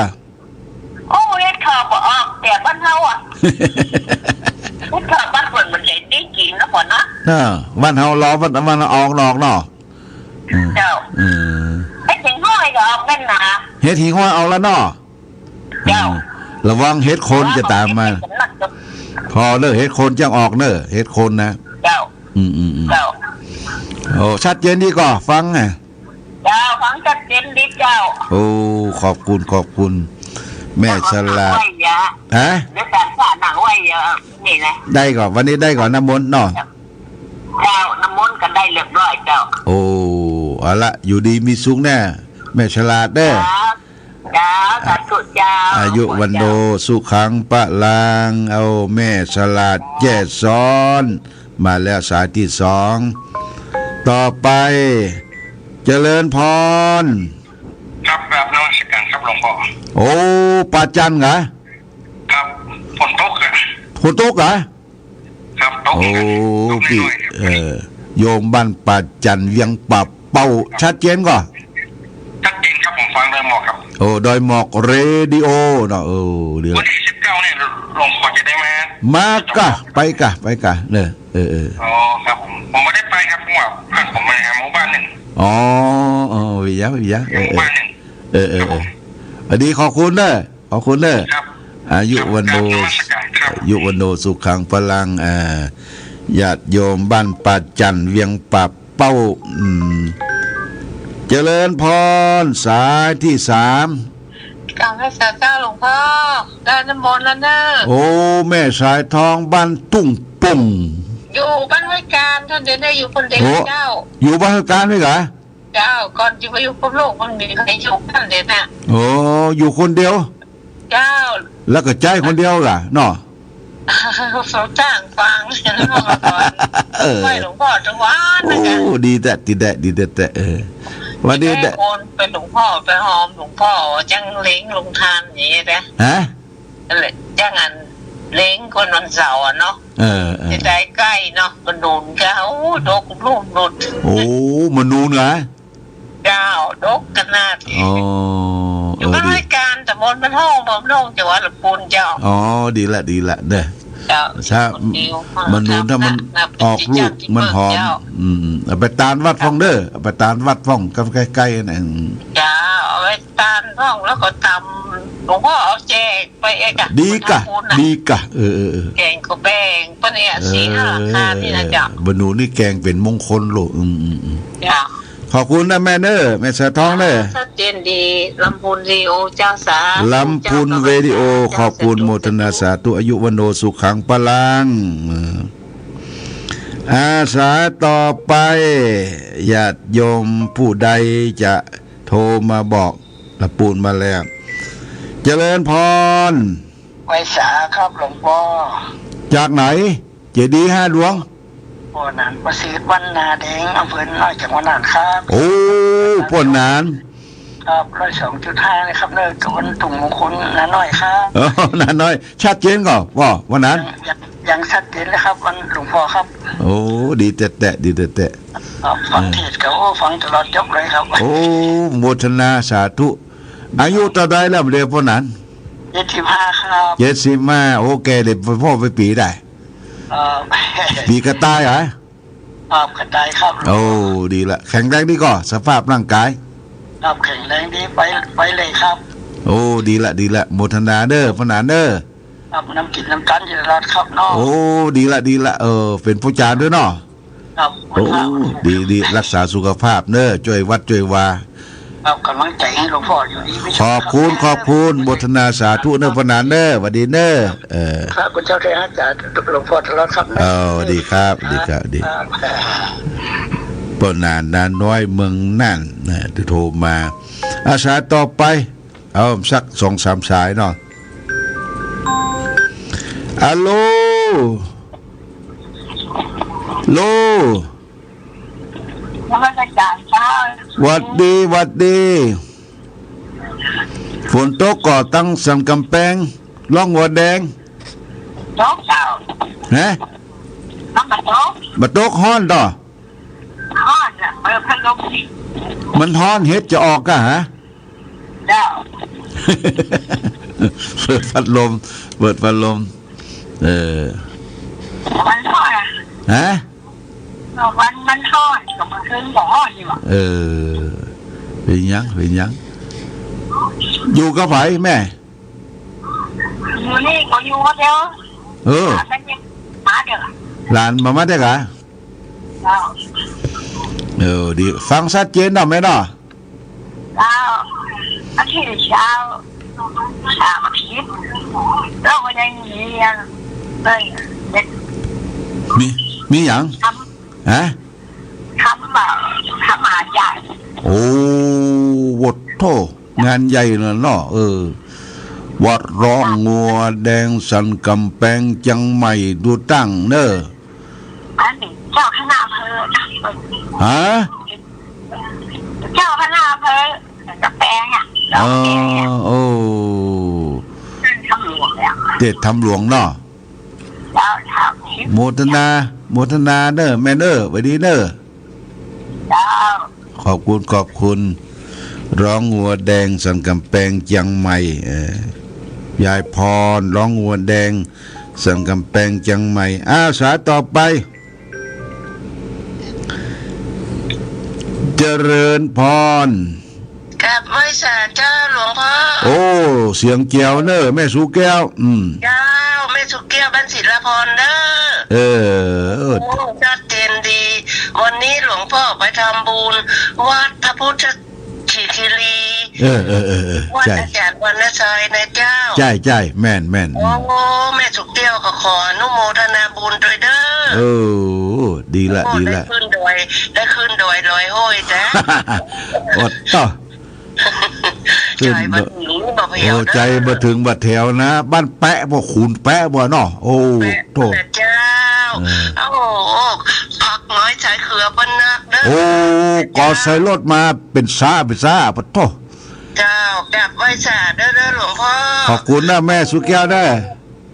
โอ้เฮ็ดทอบออกแต่บ้านเฮาอ่ะพุทธบ้านเพิ่นมันได้กินนะพ่อนะบ้านเฮารอวันออกนอกเนาะเจ้าเฮ็ดหิงห้อยก็ออกแม่นนะเฮ็ดหิงห้อยเอาแล้วเนาะเจ้าระวังเฮ็ดโคนจะตามมาพอเลิกเฮ็ดโคนจังออกเน้อเฮ็ดโคนนะเจ้าเจ้าโอ้ชัดเจนดีก่อฟังไงเจ้าฟังชัดเจนดีเจ้าโอ้ขอบคุณแม่ฉลาดฮะเดี๋ยวการฝากหนังไว้นี่นะได้ก่อนวันนี้ได้ก่อนน้ำมนต์เนาะเจ้าน้ำมนต์กันได้เรียบร้อยเจ้าโอ้เอาละอยู่ดีมีสุขแน่แม่ฉลาดเด้อสาธุเจ้าอายุวันโดสุขังปะลังเอาแม่ฉลาดแจ้ซ้อนมาแล้วสายที่2ต่อไปเจริญพรครับครับนมัสการครับหลวงพ่อโอ้ปาจันเหรอครับฝนตกอ่ะเหรอครับตกโอ้พี่โยมบ้านปาจันเวียงปับเป่าชัดเจนก่อนชัดเจนครับผมฟังดอยหมอกครับโอ้ดอยหมอกเรดิโอเนาะเดี๋ยววันที่19เนี่ยหลวงพ่อจะได้มากะไปกะเนี่ยอ๋อครับผมไม่ได้ไปครับเพราะว่าบ้านผมมาหมู่บ้านหนึ่งวิยะหมู่บ้านหนึ่งดีขอบคุณเด้ออายุวันโนสุขังพลังญาติโยมบ้านป่าจันเวียงป่าเป้าเจริญพรสายที่3กลางให้เจ้าหลวงพ่อได้น้ำมนต์แล้วเนอะโอ้แม่สายทองบ้านตุ้งปุ่งอยู่บ้านห้วยการท่านเดินได้อยู่คนเดียวเจ้าอยู่บ้านห้วยการด้วยเหรอเจ้าก่อนจะไปอยู่กับโลกมันมีใครอยู่ท่านเดินน่ะโอ้อยู่คนเดียวเจ้าแล้วก็ใจคนเดียวล่ะเนาะเขาจ้างฟังไม่หลวงพ่อจังหวะนะจ๊ะโอ้ดีแต่วันนี้คนเป็นหลวงพ่อไปหอมหลวงพ่อจังเล้งลงทานอย่างนี้นะจังอันเล้งคนวันเสาร์เนาะจะได้ใกล้เนาะมันนูนก็โอ้ดกลูกนุดโอ้มันนูนเหรอเจ้าดกกันหน้าที่อยู่บ้านรายการแต่มันห้องจังหวัดลำพูนเจ้าดีละเด้อถ้ามันนูนถ้ามันออกลูกมันหอมเอาไปตานวัดฟองเด้อเอาไปตานวัดฟองกับใกล้ๆน่ะจ้าเอาไว้ ตาลร่องแล้วก็ตำหลวงพ่อเอาแจกไปเองอะ ดีกะดีกะแกงก็แบ่งปะเนี่ย4-5 คานี่นะจ๊ะบรรนูนี่แกงเป็นมงคลโลจ้ะขอบคุณนะแม่เนอแม่เสือทองเนอชัดเจนดีลำพูนรีโอเจ้าสาลำพูนเวดิโอขอบคุณโมทนาสาธุอายุวันโนสุขังพลังอาสาต่อไปญาติโยมผู้ใดจะโทรมาบอกละปูนมาแล้วเจริญพรไว้สาครับหลวงพ่อจากไหนเจดีย์5 ดวงพ่อนันประสิทธิ์วันนาแดงอำเภอน้อยจังหวัดน่านครับโอ้พ่อหนานครับ102.5นะครับเนอกับวันตุ่มมงคลนาน้อยครับนาน้อยชัดเจนก่อนว่าวันนั้นยังชัดเจนเลยครับวันหลวงพ่อครับโอ้ดีแต่ดีแต่ฟังเทศก็ฟังตลอดจบเลยครับโอ้โมทนาสาธุอายุเท่าไรแล้วเรียกพ่อนั้น75ครับ75โอเคเดี๋ยวพ่อไปปีได้ปีกระต่ายเหรอกระต่ายครับโอ้ดีละแข็งแรงดีก็สภาพร่างกายครับแข็งแรงดีไปเลยครับโอ้ดีละโมทนาเด้อพ่อหนานเด้อครับน้ำกินน้ำกันอยู่ตลอดครับเนาะโอ้ดีละเป็นผู้จารด้วยเนาะครับโอ้ดีรักษาสุขภาพเด้อช่วยวัดช่วยวาครับกำลังใจให้หลวงพ่ออยู่ดีขอบคุณโมทนาสาธุเด้อพ่อหนานเด้อสวัสดีเด้อครับคุณเจ้าเทพอาจารย์หลวงพ่อตลอดครับดีครับดีพ่อหนานน้อยเมืองน่านนะโทรมาอาสาต่อไปเอาสัก 2-3 สายเนาะฮัลโหลวัดดีฝนตกก่อตั้งสันกำแพงล่องหัวแดงตกเจ้าฮะมาตกฮ้อนต่อฮ้อนอ่ะเปิดพัดลมมันฮ้อนเฮ็ดจะออกกะฮะเจ้าเปิดพัดลมมันฮ้อนฮะมันฮ้อนกับมันคืนบ่ฮ้อนอยู่อ่ะเป็นยังอยู่กับไผแม่อยู่นี่ก็อยู่คนเดียวมาเด้อหลานมาได้กะดีฟังชัดเจนเนาะแม่เนาะอาทิตย์เช้า3 อาทิตย์แล้วก็ยังเรียนเลยมีหยังฮะทำอาจารย์โอ้วัดโทงานใหญ่เนาะวัดร้องงัวแดงสันกำแพงจังใหม่ดูตั้งเนออันนี้เจ้าคณะอำเภอฮะเจ้าคณะอำเภอกำแพงอ่ะโอ้ทำหลวงแล้วเด็ดทำหลวงเนาะโมทนาเนอแม่เนอสวัสดีเนอขอบคุณร้องงัวแดงสันกำแพงเชียงใหม่ยายพรร้องงัวแดงสันกำแพงเชียงใหม่อาสาต่อไปเจริญพรกับไว้สาเจ้าหลวงพ่อโอ้เสียงแก้วเนอแม่สุแก้วเจ้าแม่สุแก้วบ้านศิลาพรเด้อชัดเจนดีวันนี้หลวงพ่อไปทำบุญวัดพระพุทธคีรีวัดอาจารย์วรรณชัยนะเจ้าใช่แม่นโอ้แม่สุแก้วขออนุโมทนาบุญด้วยเด้อดีละได้ขึ้นดอยลอยห้อยจ้ะอดต่อใจบ่ถึงบ่แถวนะบ้านแปะบ่ขุนแปะบ่เนาะโอ้โธ่เจ้าผักน้อยใช้เขือปนักเด้อโอ้ก็ใส่รถมาเป็นซ่าปะโธ่เจ้าแบบไว้สาเด้อหลวงพ่อขอบคุณนะแม่สุแก้วได้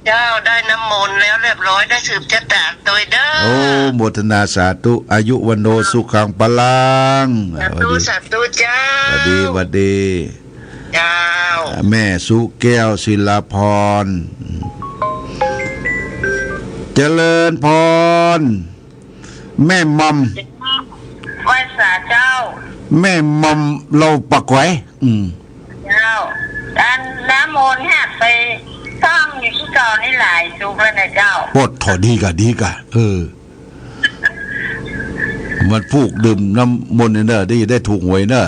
เจ้าได้น้ำมนต์แล้วเรียบร้อยได้สืบชะตาโดยเด้อโอ้โมทนาสาธุอายุวันโนสุขังพลังสาธุเจ้าสวัสดีเจ้าแม่สุแก้วศิลาพรเจริญพรแม่มัมไหว้สาเจ้าแม่มัมเราปักไว้ อันน้ำมนต์หักไปซ่อมอยู่ที่เก่านี่หลายจุกแล้วนะเจ้า ปดถอดีกะมันพูกดื่มน้ำมนต์เนี่ยเนอะได้ถูกหวยเนอะ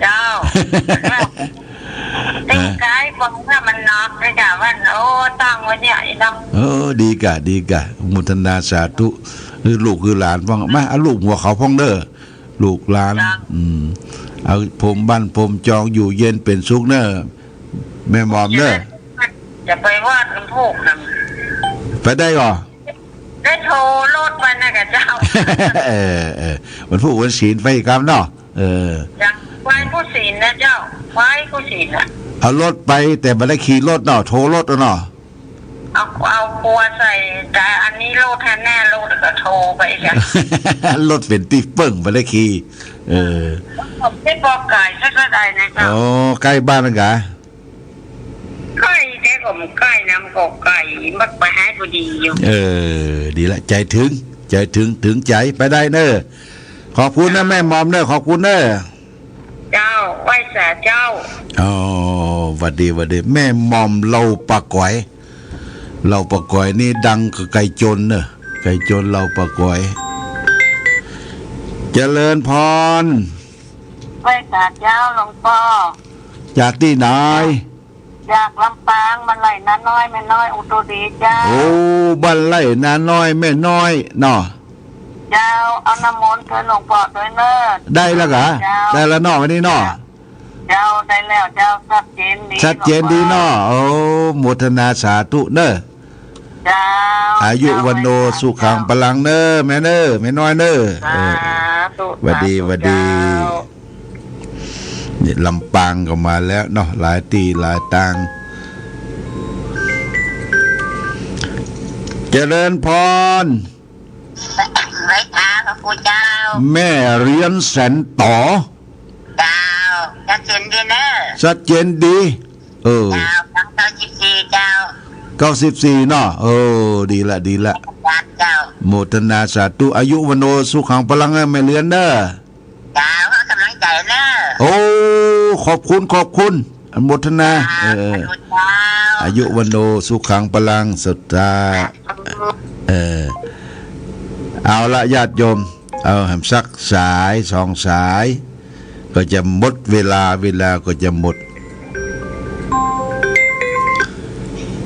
เจ้าตีกายบอกว่ามันน็อกเลยจ้ะว่าโอ้ตั้งไว้เนี่ยไอ้น้ำดีกะมุทนาสาธุหรือลูกคือหลานฟังมาเอาลูกหัวเขาพ่องเด้อลูกหลานเอาผมบ้านผมจองอยู่เย็นเป็นสุขเนอะแม่หมอมเนอะ จะไปวาดน้ำพุนั่น ไปได้ก่อ ได้โทรรถไปนะกับเจ้า มันพูดวันศีลไฟกรรมเนาะยังไว้ผู้ศีลนะเจ้าไว้ผู้ศีลนะเอารถไปแต่ไม่ได้ขี่รถเนาะโทรรถเนาะเอาครัวใส่แต่อันนี้โลดแน่โลดก็โทรไปจ้ะ รถเป็นติ๊กเปิ้งไม่ได้ขี่ผมได้บอกไก่สักก็ได้นะเจ้าใกล้บ้านนั่นกะใกล้ได้ผมใกล้น้ำกอกไก่มักไปให้พอดีอยู่ดีละใจถึงใจไปได้เนอะขอบคุณนะแม่หมอมเนอะขอบคุณเนอะเจ้าไหว้สาเจ้าวัดดีแม่หมอมเราปากก๋อยนี่ดังกับไก่จนเนอะไก่จนเราปากก๋อยเจริญพรไหว้สาเจ้าหลวงพ่อจากที่ไหนจากลำปางบ้านไร่น้าน้อยแม่น้อยอุตรดิตถ์เจ้าบ้านไร่น้าน้อยแม่น้อยเนาะเจ้าเอาน้ำมนต์เธอหลวงพ่อด้วยเนิดได้แล้วกะได้แล้วเนาะวันนี้เนาะเจ้าได้แล้วเจ้าชัดเจนดีเนาะโมทนาสาธุเนอะเจ้าอายุวันโนสุขังพลังเนอะแม่เนอะแม่น้อยเนอะวัดดีนี่ลำปางก็มาแล้วเนาะหลายตีหลายตังเจริญพรไว้ท้าพระพุทธเจ้าแม่เรียนแสนต่อเจ้าชัดเจนดีเนอะชัดเจนดีเจ้า94เจ้า94เนาะดีละเจ้าโมทนาสาธุอายุวันโนสุขังพลังแม่เรียนเนอะเจ้ากำลังใจเนอะขอบคุณอนุโมทนาอายุวันโนสุขังพลังสุดตาเอาละญาติโยมเอาแหมสักสาย2 สายก็จะหมดเวลาก็จะหมด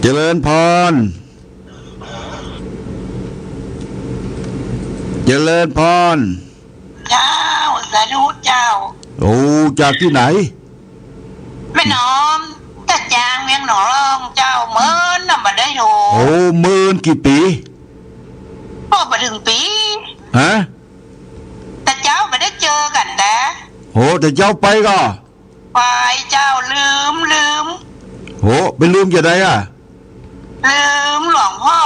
เจริญพรเจ้าสาธุเจ้าจากที่ไหนแม่น้อมตะจางเวียงหนองรองเจ้าเมินน่ะมาได้โหเมินกี่ปีพ่อมาถึงปีฮะแต่เจ้าไม่ได้เจอกันนะแต่เจ้าไปก็ไปเจ้าลืมไปลืมจะได้อ่ะลืมหลวงพ่อ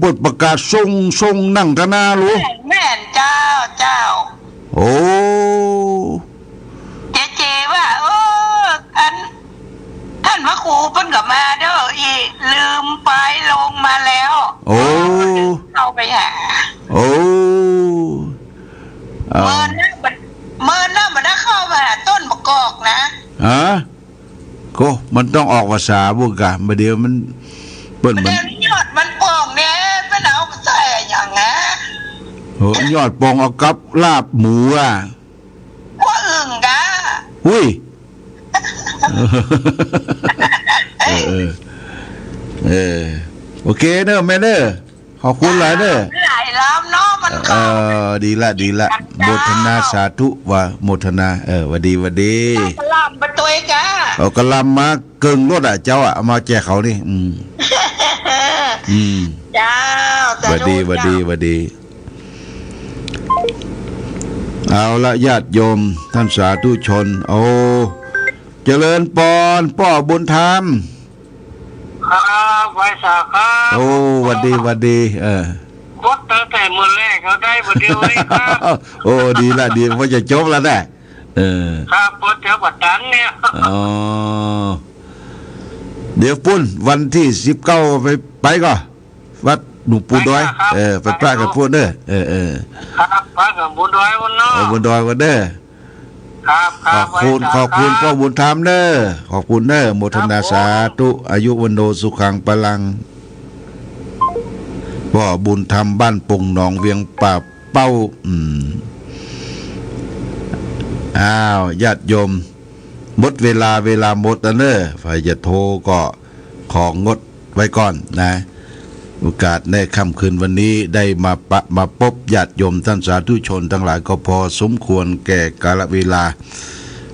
ปดประกาศทรงนั่งธนารู้แม่นเจ้าเจว่าอันท่านพระครูเพิ่นก็มาเด้อลืมไปลงมาแล้วเข้าไปหาเมินน่ะมันได้เข้ามาต้นมะกอกนะก็มันต้องออกภาษาบุกะมาเดียวมันเปิ้นมันยอดมันปองเนี่ยเป็นเอาใส่อย่างนะยอดปองเอากับลาบหมูว่าอึ่งกะหุ้ยโอเคเนอะแม่เนอะขอบคุณหลายเนอะหลายล้ำเนาะมันดีละโมทนาสาธุว่าโมทนาวัดดีกระลำไปตัวเองกะกระลำมาเกิงรถเจ้าเอามาแจกเขานี่เจ้าวัดดีเอาละญาติโยมท่านสาธุชนเจริญปอนพ่อบุญธรรมครับไว้สาครับวัดดีบดตั้งแต่มื้อแรกเขาได้บ่เดียวเลยครับดีละว่าจะจบแล้วแน่ครับบดแถวบัดตันเนี่ยเดี๋ยวปุ้นวันที่19ไปก่อนวัดหลวงปู่ดอยไปพระกับพวกเด้อครับพระกับบุญดอยวันเนาะบุญดอยวันเด้อค ครับค ข รั อ บบ คุณขอบคุณพ่อบุญธรรมเด้อขอบคุณเด้อโมทนาสาธุอายุวันโนสุขังพลังพ่อบุญธรรมบ้านปงหนองเวียงป่าเป้าอ้าวญาติโยมหมดเวลาหมดแล้วเนอะใครจะโทรก็ของงดไว้ก่อนนะโอกาสในค่ำคืนวันนี้ได้มาพบญาติโยมท่านสาธุชนทั้งหลายก็พอสมควรแก่กาลเวลา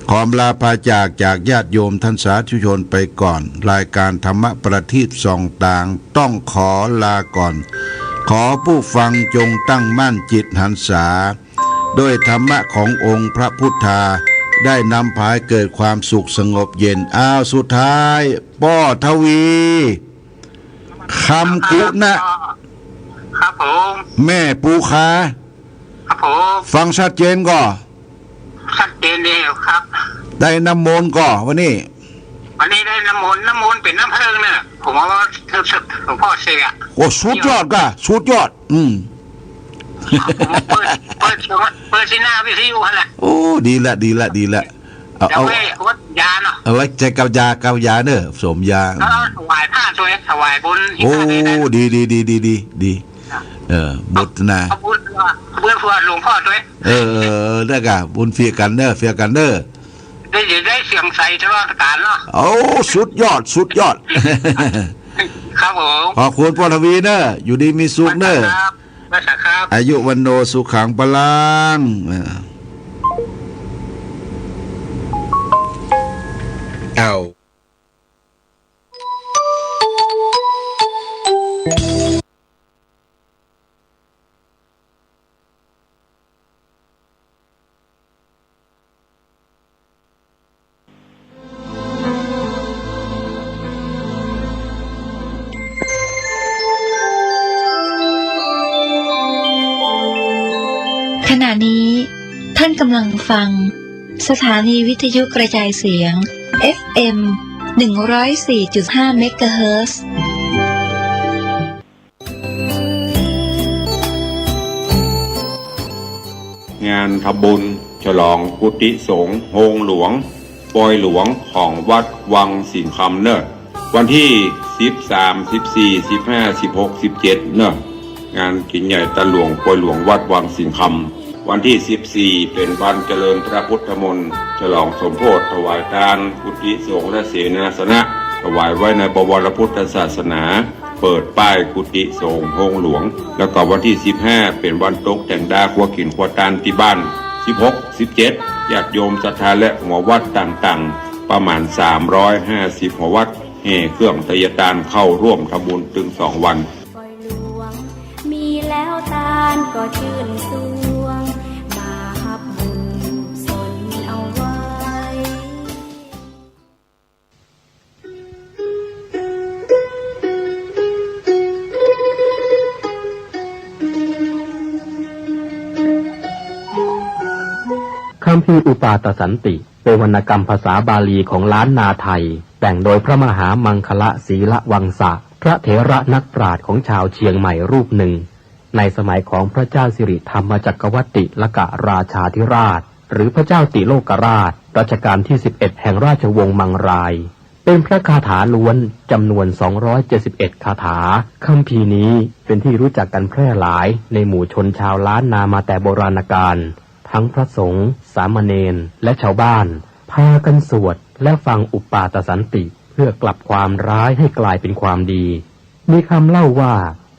ขอลาพาจากญาติโยมท่านสาธุชนไปก่อนรายการธรรมะประทีปส่องต่างต้องขอลาก่อนขอผู้ฟังจงตั้งมั่นจิตหันษาด้วยธรรมะขององค์พระพุทธาได้นำพาเกิดความสุขสงบเย็นสุดท้ายป้อทวีคำกุนะครับ ผม แม่ปูคา ครับผม ฟังชัดเจนก็ ชัดเจนเลยครับ ได้น้ำมนต์ก็วันนี้ วันนี้ได้น้ำมนต์เป็นน้ำเพิงเนี่ยผมว่าหลวงพ่อเสีย โอ้สุดยอดก็สุดยอดผมเปิดซีน่าวิทยุฮะแหละ โอ้ดีละเอา ไว้วัดยาเนาะ เอาไว้ใจกับยาเนอะสมยา ถวายผ้าตัวถวายบุญ โอ้ดีบุตรนะ บุญเพื่อหลวงพ่อตัวได้กะบุญเฟียกันเนอะได้เสียงใส่ตลอดการเนาะโอ้สุดยอด ครับผม ขอบคุณพ่อทวีเนอะอยู่ดีมีสุขเนอะครับอายุวันโนสุขังพลังเอาขณะนี้ท่านกำลังฟังสถานีวิทยุกระจายเสียง FM 104.5 เมกะเฮิรตซ์งานทำบุญฉลองกุฏิสงฆ์โฮงหลวงปอยหลวงของวัดวังสิงห์คำเนอะวันที่13 14 15 16 17เนอะงานกินใหญ่ตะหลวงปอยหลวงวัดวังสิงห์คำวันที่14เป็นวันเจริญพระพุทธมนต์ฉลองสมโภชถวายทานกุฏิสงฆ์และเสนาสนะถวายไว้ในบวรพุทธศาสนาเปิดป้ายกุฏิสงฆ์โฮงหลวงแล้วก็วันที่15เป็นวันตกแต่งดาครัวกินครัวตานที่บ้าน16 17ญาติโยมศรัทธาและหัววัดต่างๆประมาณ350หัววัดแห่เครื่องไตรยตานเข้าร่วมทำบุญถึง2วันปล่อยหลวงมีแล้วตาลก็ชื่นสวงมาฮับบุญสนเอาไว้ คัมภีร์อุปาตสันติเป็นวรรณกรรมภาษาบาลีของล้านนาไทยแต่งโดยพระมหามังคละศรีละวังสะพระเถระนักปราชญ์ของชาวเชียงใหม่รูปหนึ่งในสมัยของพระเจ้าสิริธรรมจักรวรรดิลกราชาธิราชหรือพระเจ้าติโลกราชรัชกาลที่11แห่งราชวงศ์มังรายเป็นพระคาถาล้วนจำนวน271คาถาคัมภีร์นี้เป็นที่รู้จักกันแพร่หลายในหมู่ชนชาวล้านนามาแต่โบราณกาลทั้งพระสงฆ์สามเณรและชาวบ้านพากันสวดและฟังอุปาทสันติเพื่อกลับความร้ายให้กลายเป็นความดีมีคำเล่าว่า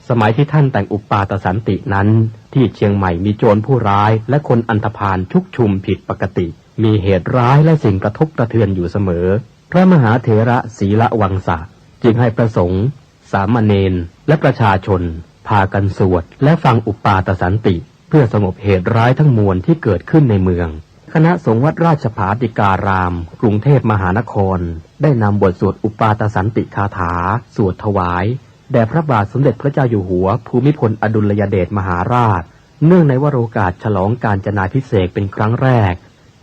สมัยที่ท่านแต่งอุปาทสันตินั้นที่เชียงใหม่มีโจรผู้ร้ายและคนอันธพาลชุกชุมผิดปกติมีเหตุร้ายและสิ่งกระทบกระเทือนอยู่เสมอพระมหาเถระศรีละวังสะจึงให้พระสงฆ์สามเณรและประชาชนพากันสวดและฟังอุปาทสันติเพื่อสงบเหตุร้ายทั้งมวลที่เกิดขึ้นในเมืองคณะสงฆ์วัดราชภาติการามกรุงเทพมหานครได้นำบทสวดอุปาทสันติคาถาสวดถวายแด่พระบาทสมเด็จพระเจ้าอยู่หัวภูมิพลอดุลยเดชมหาราชเนื่องในวโรกาสฉลองกาญจนาภิเษกเป็นครั้งแรก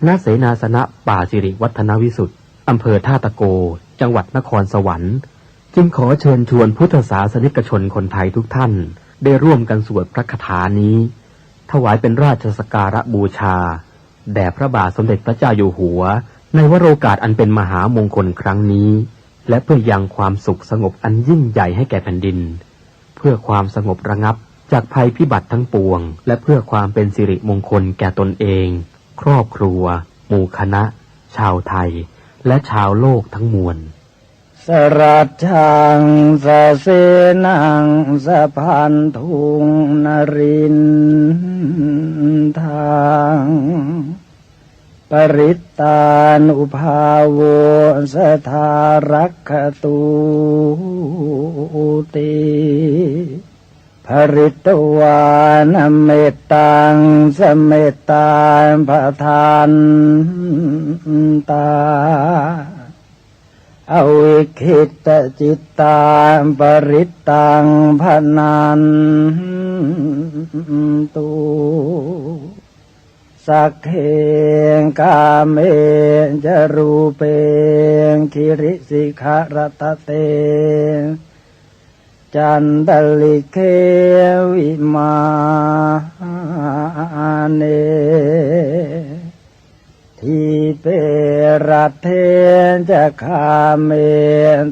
ณเสนาสนะป่าสิริวัฒนวิสุทธิ์อำเภอท่าตะโกจังหวัดนครสวรรค์จึงขอเชิญชวนพุทธศาสนิกชนคนไทยทุกท่านได้ร่วมกันสวดพระคาถานี้ถวายเป็นราชสักการะบูชา แด่พระบาทสมเด็จพระเจ้าอยู่หัวในวโรกาสอันเป็นมหามงคลครั้งนี้และเพื่อยังความสุขสงบอันยิ่งใหญ่ให้แก่แผ่นดินเพื่อความสงบระงับจากภัยพิบัติทั้งปวงและเพื่อความเป็นสิริมงคลแก่ตนเองครอบครัวหมู่คณะชาวไทยและชาวโลกทั้งมวลสรัจฉังสะเสนังสะพันธุงนรินทางปริตตานุภาโวสทารักขตุติภริตวานเมตตังสเมตตาปทานตาอวิคิตจิตตาปริตตังพนันตุสักเขกาเมจรูเปคิริสิขารตเตจันตลิเควิมาเนทีเปรัตเทจะคาเม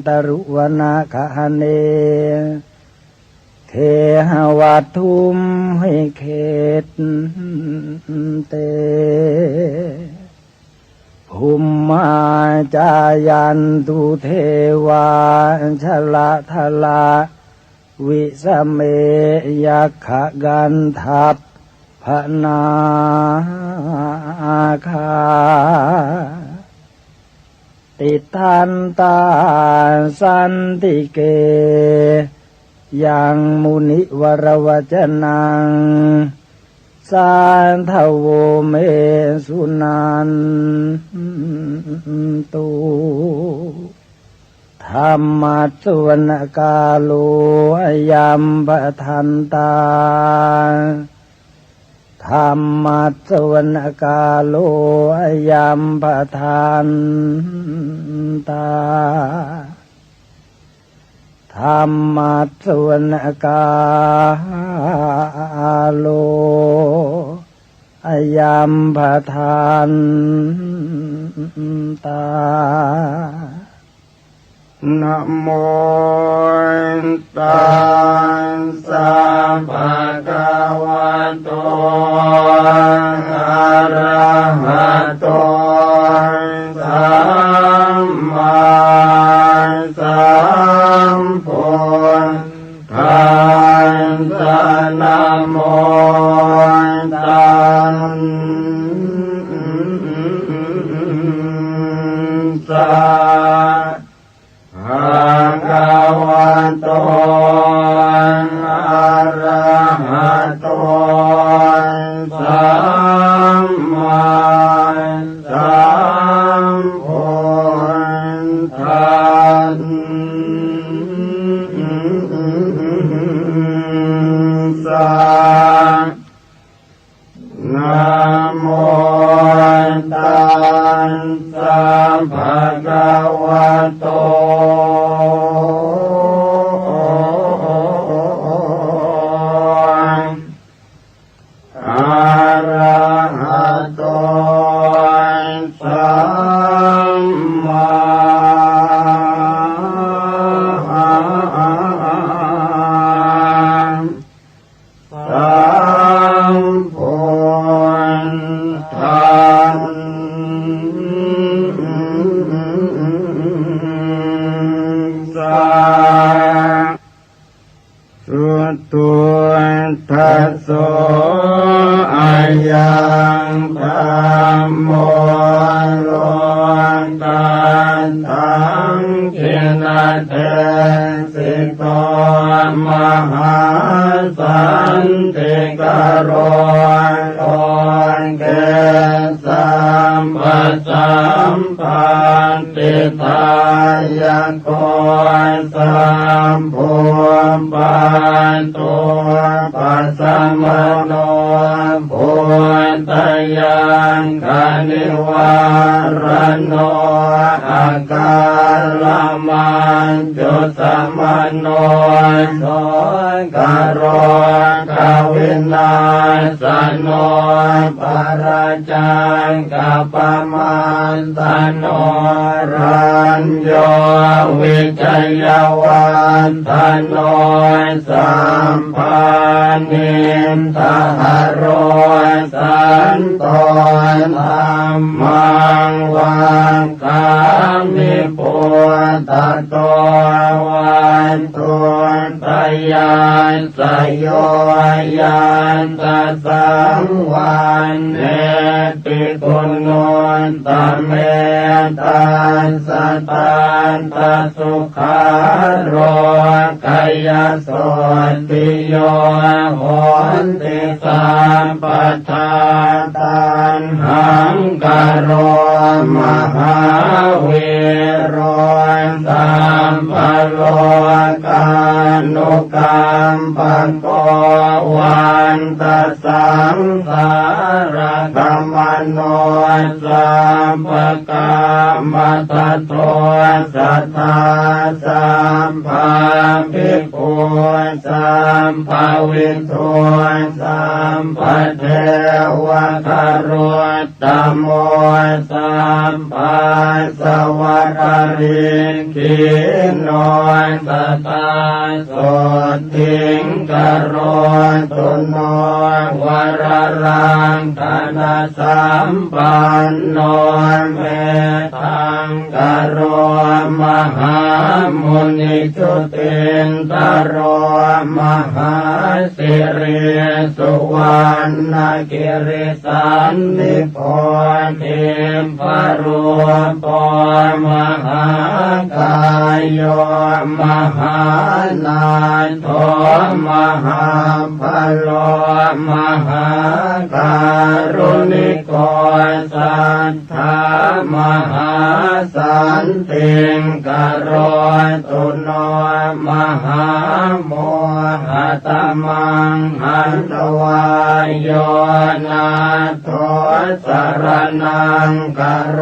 ตรุวนาคาเนเคหวัตทุมให้เขตเตภูมิมาจายันตุเทวาชละทละวิสเมยัคขกันทัพพนาคาติทันตาสันติเกยังมุนิวรวจนังสานทโวเมสุนันตุธรรมัสสวนกาโลยัมปทันตาธรรมัสสวนกาโลยัมปทันตาธรรมัสสวนกาโลยัมปทันตานะโมตัสสะภะคะวะโตอะระหะโตสัมมาสัมพุทธัสสะนะโมตัสสะภะคะวะโตอะระหะโตสัมมาสัมพุทธัสสะนะโมตัสสะภะคะวะโตอะระหะโตสัมมาสัมพุทธัสสะสุตุทัสโสอายังธัมโมโลกันตังขินะเทสิโตมหาสันติกโรโตเกสัมป สัมปันติทายะโกสัมภูปันตุปัสสมโนภูตยังคานิวารโนอาการละมันจุสมโนโสกโรกวินาสโนปราจังกัปมันตโนรัญโยวิจยวันตโนสัมปันนิทหโรสันโตธัมมังวันคามิปุตตะโตวันตุตยานสโยยันตสังวันเนติกุณุนตเมตันสตันตสุขาโรกายโสติโยโหติสัมปทาตันหังกโรมหาเวโรสัมภโลกานุกรรมปโกวันตสังสารกรรมโนสัมปกรรมตโตสัทธาสัมภาภิกขุสัมภาวินโทสัมภเทวะคารตตโมสัมภาสวัตริกิโนตตาโสติงกโรตุโนวรรังธนาสัมปันโนเมตังกโรมหามุนิจุตินตโรมหาสิริสุวรรณกิริสันนิโพธิพรุปมหากายโยมหานาโทมหาพโลมหาการุณิโกสัทธามหาสันติงกโรตุโนมหาโมหตมังหันตวายโยนาโทสรนังกโร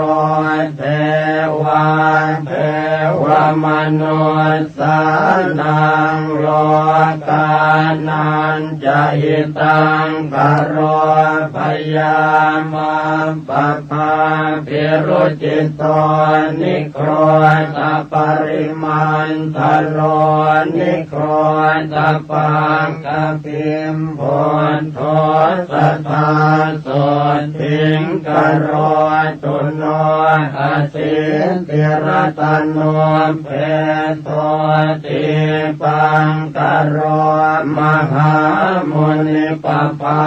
เทวาเทวมนุสานังโลกานันจะหิตังกโรพยามามปะภาภิรุจิตโตนิโครตปริมันทโรนิโครตปังกปิมโพนโทสัทธาโสทิงกโรตุโนอาสิติรตโนเพโตติปังกโรมหามุนิปปา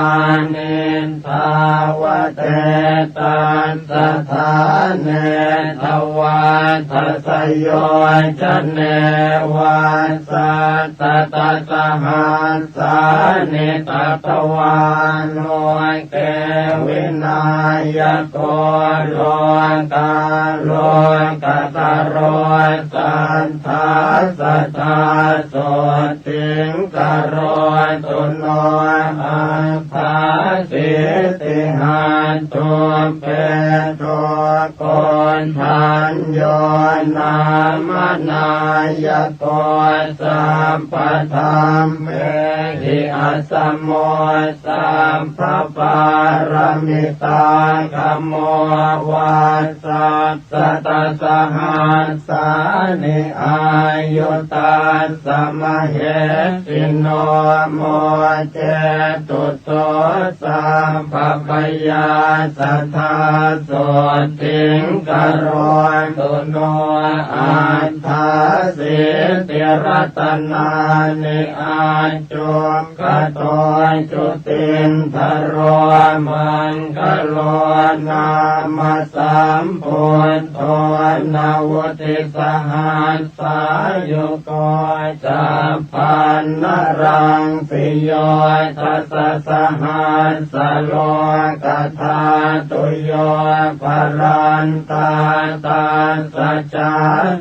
นิทาวเตตันสถาเนทวาทัสโยจะเนวาสัตตะสหัสสานิตตวานโนเกวินายโกโลกาโลกตโรสันทาสัทธาโสติงกโรตุโนอัฏฐาสิติหันตุเปโตโกนทันโยนามนายโกสัมปธรรมเมหิอัสสมโมสัมภปารมิตาคัมโมวัสสัตตสหัสสานิอายุตัสสมเหสิโนโมเจตุโสสัมภปยาสัทธาโสติงกโร ตุโนอัฏฐาสิติรัตนานิอาจุกโตจุตินทโรมันกโลนามาสัมพุทโธนาวุติสหัสสายุโกจัปพันนรังสิโยทัสสะหัสสะโลกธาตุโยภรันตาตาสัจจา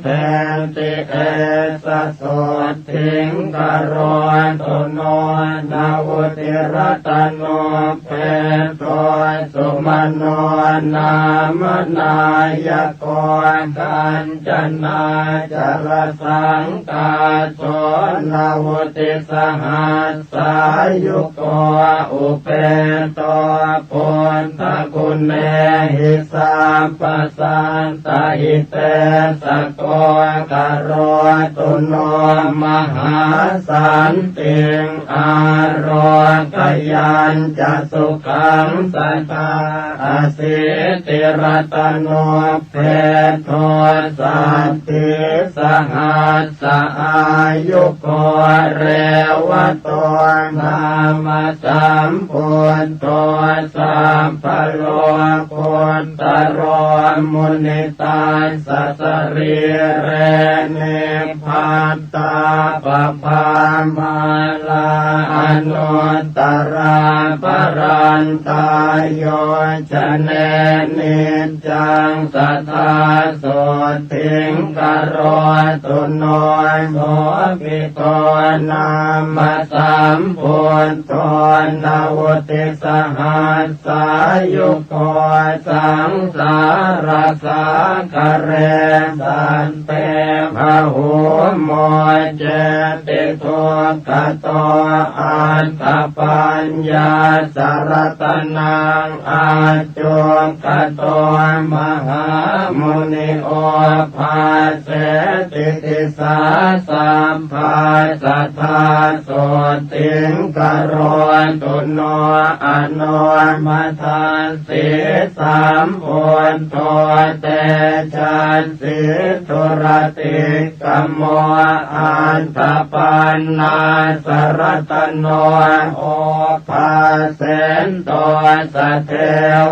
เทติเอสะโสทิงกโรตุโนนาวุติรัตโนเปโตสุมโนนามนายโกกัญจนาจรสังกาโสนาวุติสหัสสายุโกอุเปโตปุณฑกุณเนหิสัพพสันตหิเตสโกกโรตุโนมหาสันติงอารกยัญจะสุขังสัตตาอสิติรัตโนเพโทสัตติสหัสสะอายุโกเรวโตนามาสัมพุทโธสัพพโลกุตตโรมุนิตาสัสริเรเนพัตตาปภามาลาอนุตตราปรันตายโยชเนนิจังสัทธาโสทิงกโรตุโนโสภิโตนามาสัมพุทโธนาวุติสหัสสายุโกสังสารสังคเรสันเตภะหุโมเจติทุกขโตอัตถปัญญาสารตนังอาจุกโตมหามุนิโอภาเสติติสาสัมภาสัทธาโสติงกโรตุโนอโนมัทานสิสามพุทโธเตชันสิทุรติกัมโมอันตปันนาสรตโนโอภาเสนโตสเท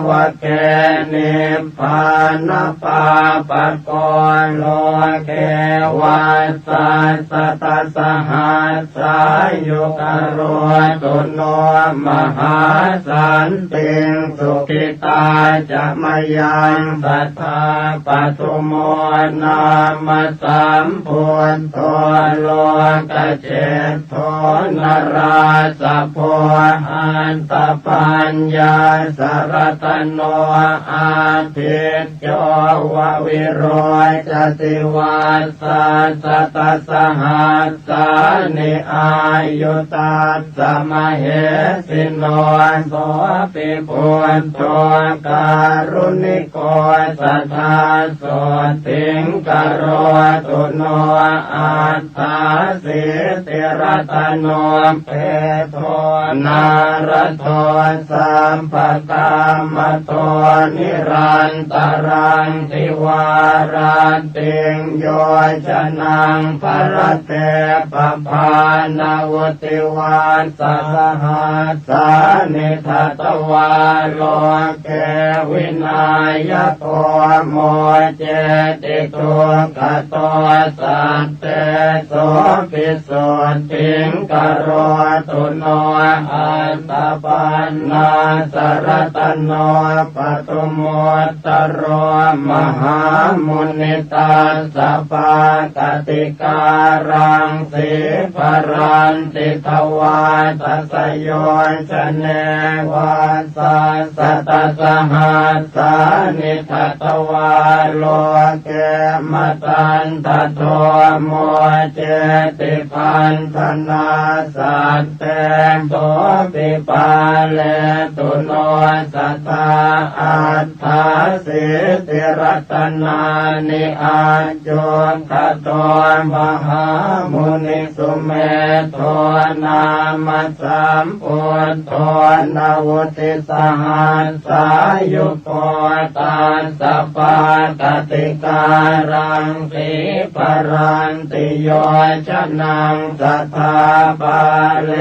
วเกนิพพานปาปะโกโลเกวัสสัสตสหัสสายุกโรตุโนมหาสันติงสุขิตาจะมยังสัทธาปทุโมนามาสัมพุทโธโลกเจโธนราสะโพอันตปัญญาสารตโนอาทิตโยววิโรจติวัสสัสตสหัสสานิอายุตัสสะมเหสิโนโสปิพุทโธการุณิโกสัทธาโสติงกโรตุโนอัตถาสิติรัตโนเปโทนารโทสัมปตามโตนิรันตรังติวาราติงโยชนังปรเตปภานาวุติวันสสหัสสานิทัตวาโลเกวินายโกโมเจติทุกขโตสัตเตโสภิสุทิงกโรตุโนอัตตปันนาสรตโนปทุโมตตโรมหามุนิตาสัพพกติการังสิภรันติทวาทัสโยชเนวัสสัสตสหัสสานิทัตวาโลเกมตันตโทโมเจติพันธนาสัตเตโสปิปาเลตุโนสัตตาอัตถาสิติรัตนานิอาจุกโตมหามุนิสุเมโทนามาสัมพุทโธนาวุติ สหัสสายุโกตัสสะปาตติการังสีปรันติโยชนังสัทธาปาเล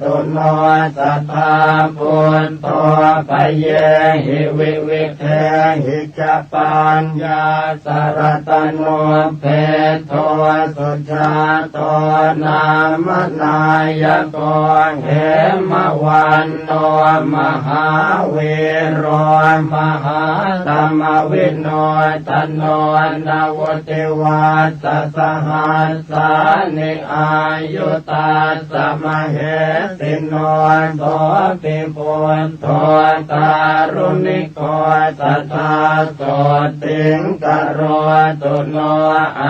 ตุโนสัทธาปุตโตปะเยหิวิวิเทหิจปัญญาสรตโนเพโทสุชาโตนามนายโกเหมวันโนมหาเวโรมหาธรรมวิโนตโนนาวติวัสสหัสสานิอายุตาสมเหติโนโสติปุตโตการุณิโกสัทธาโสติงกโรตุโน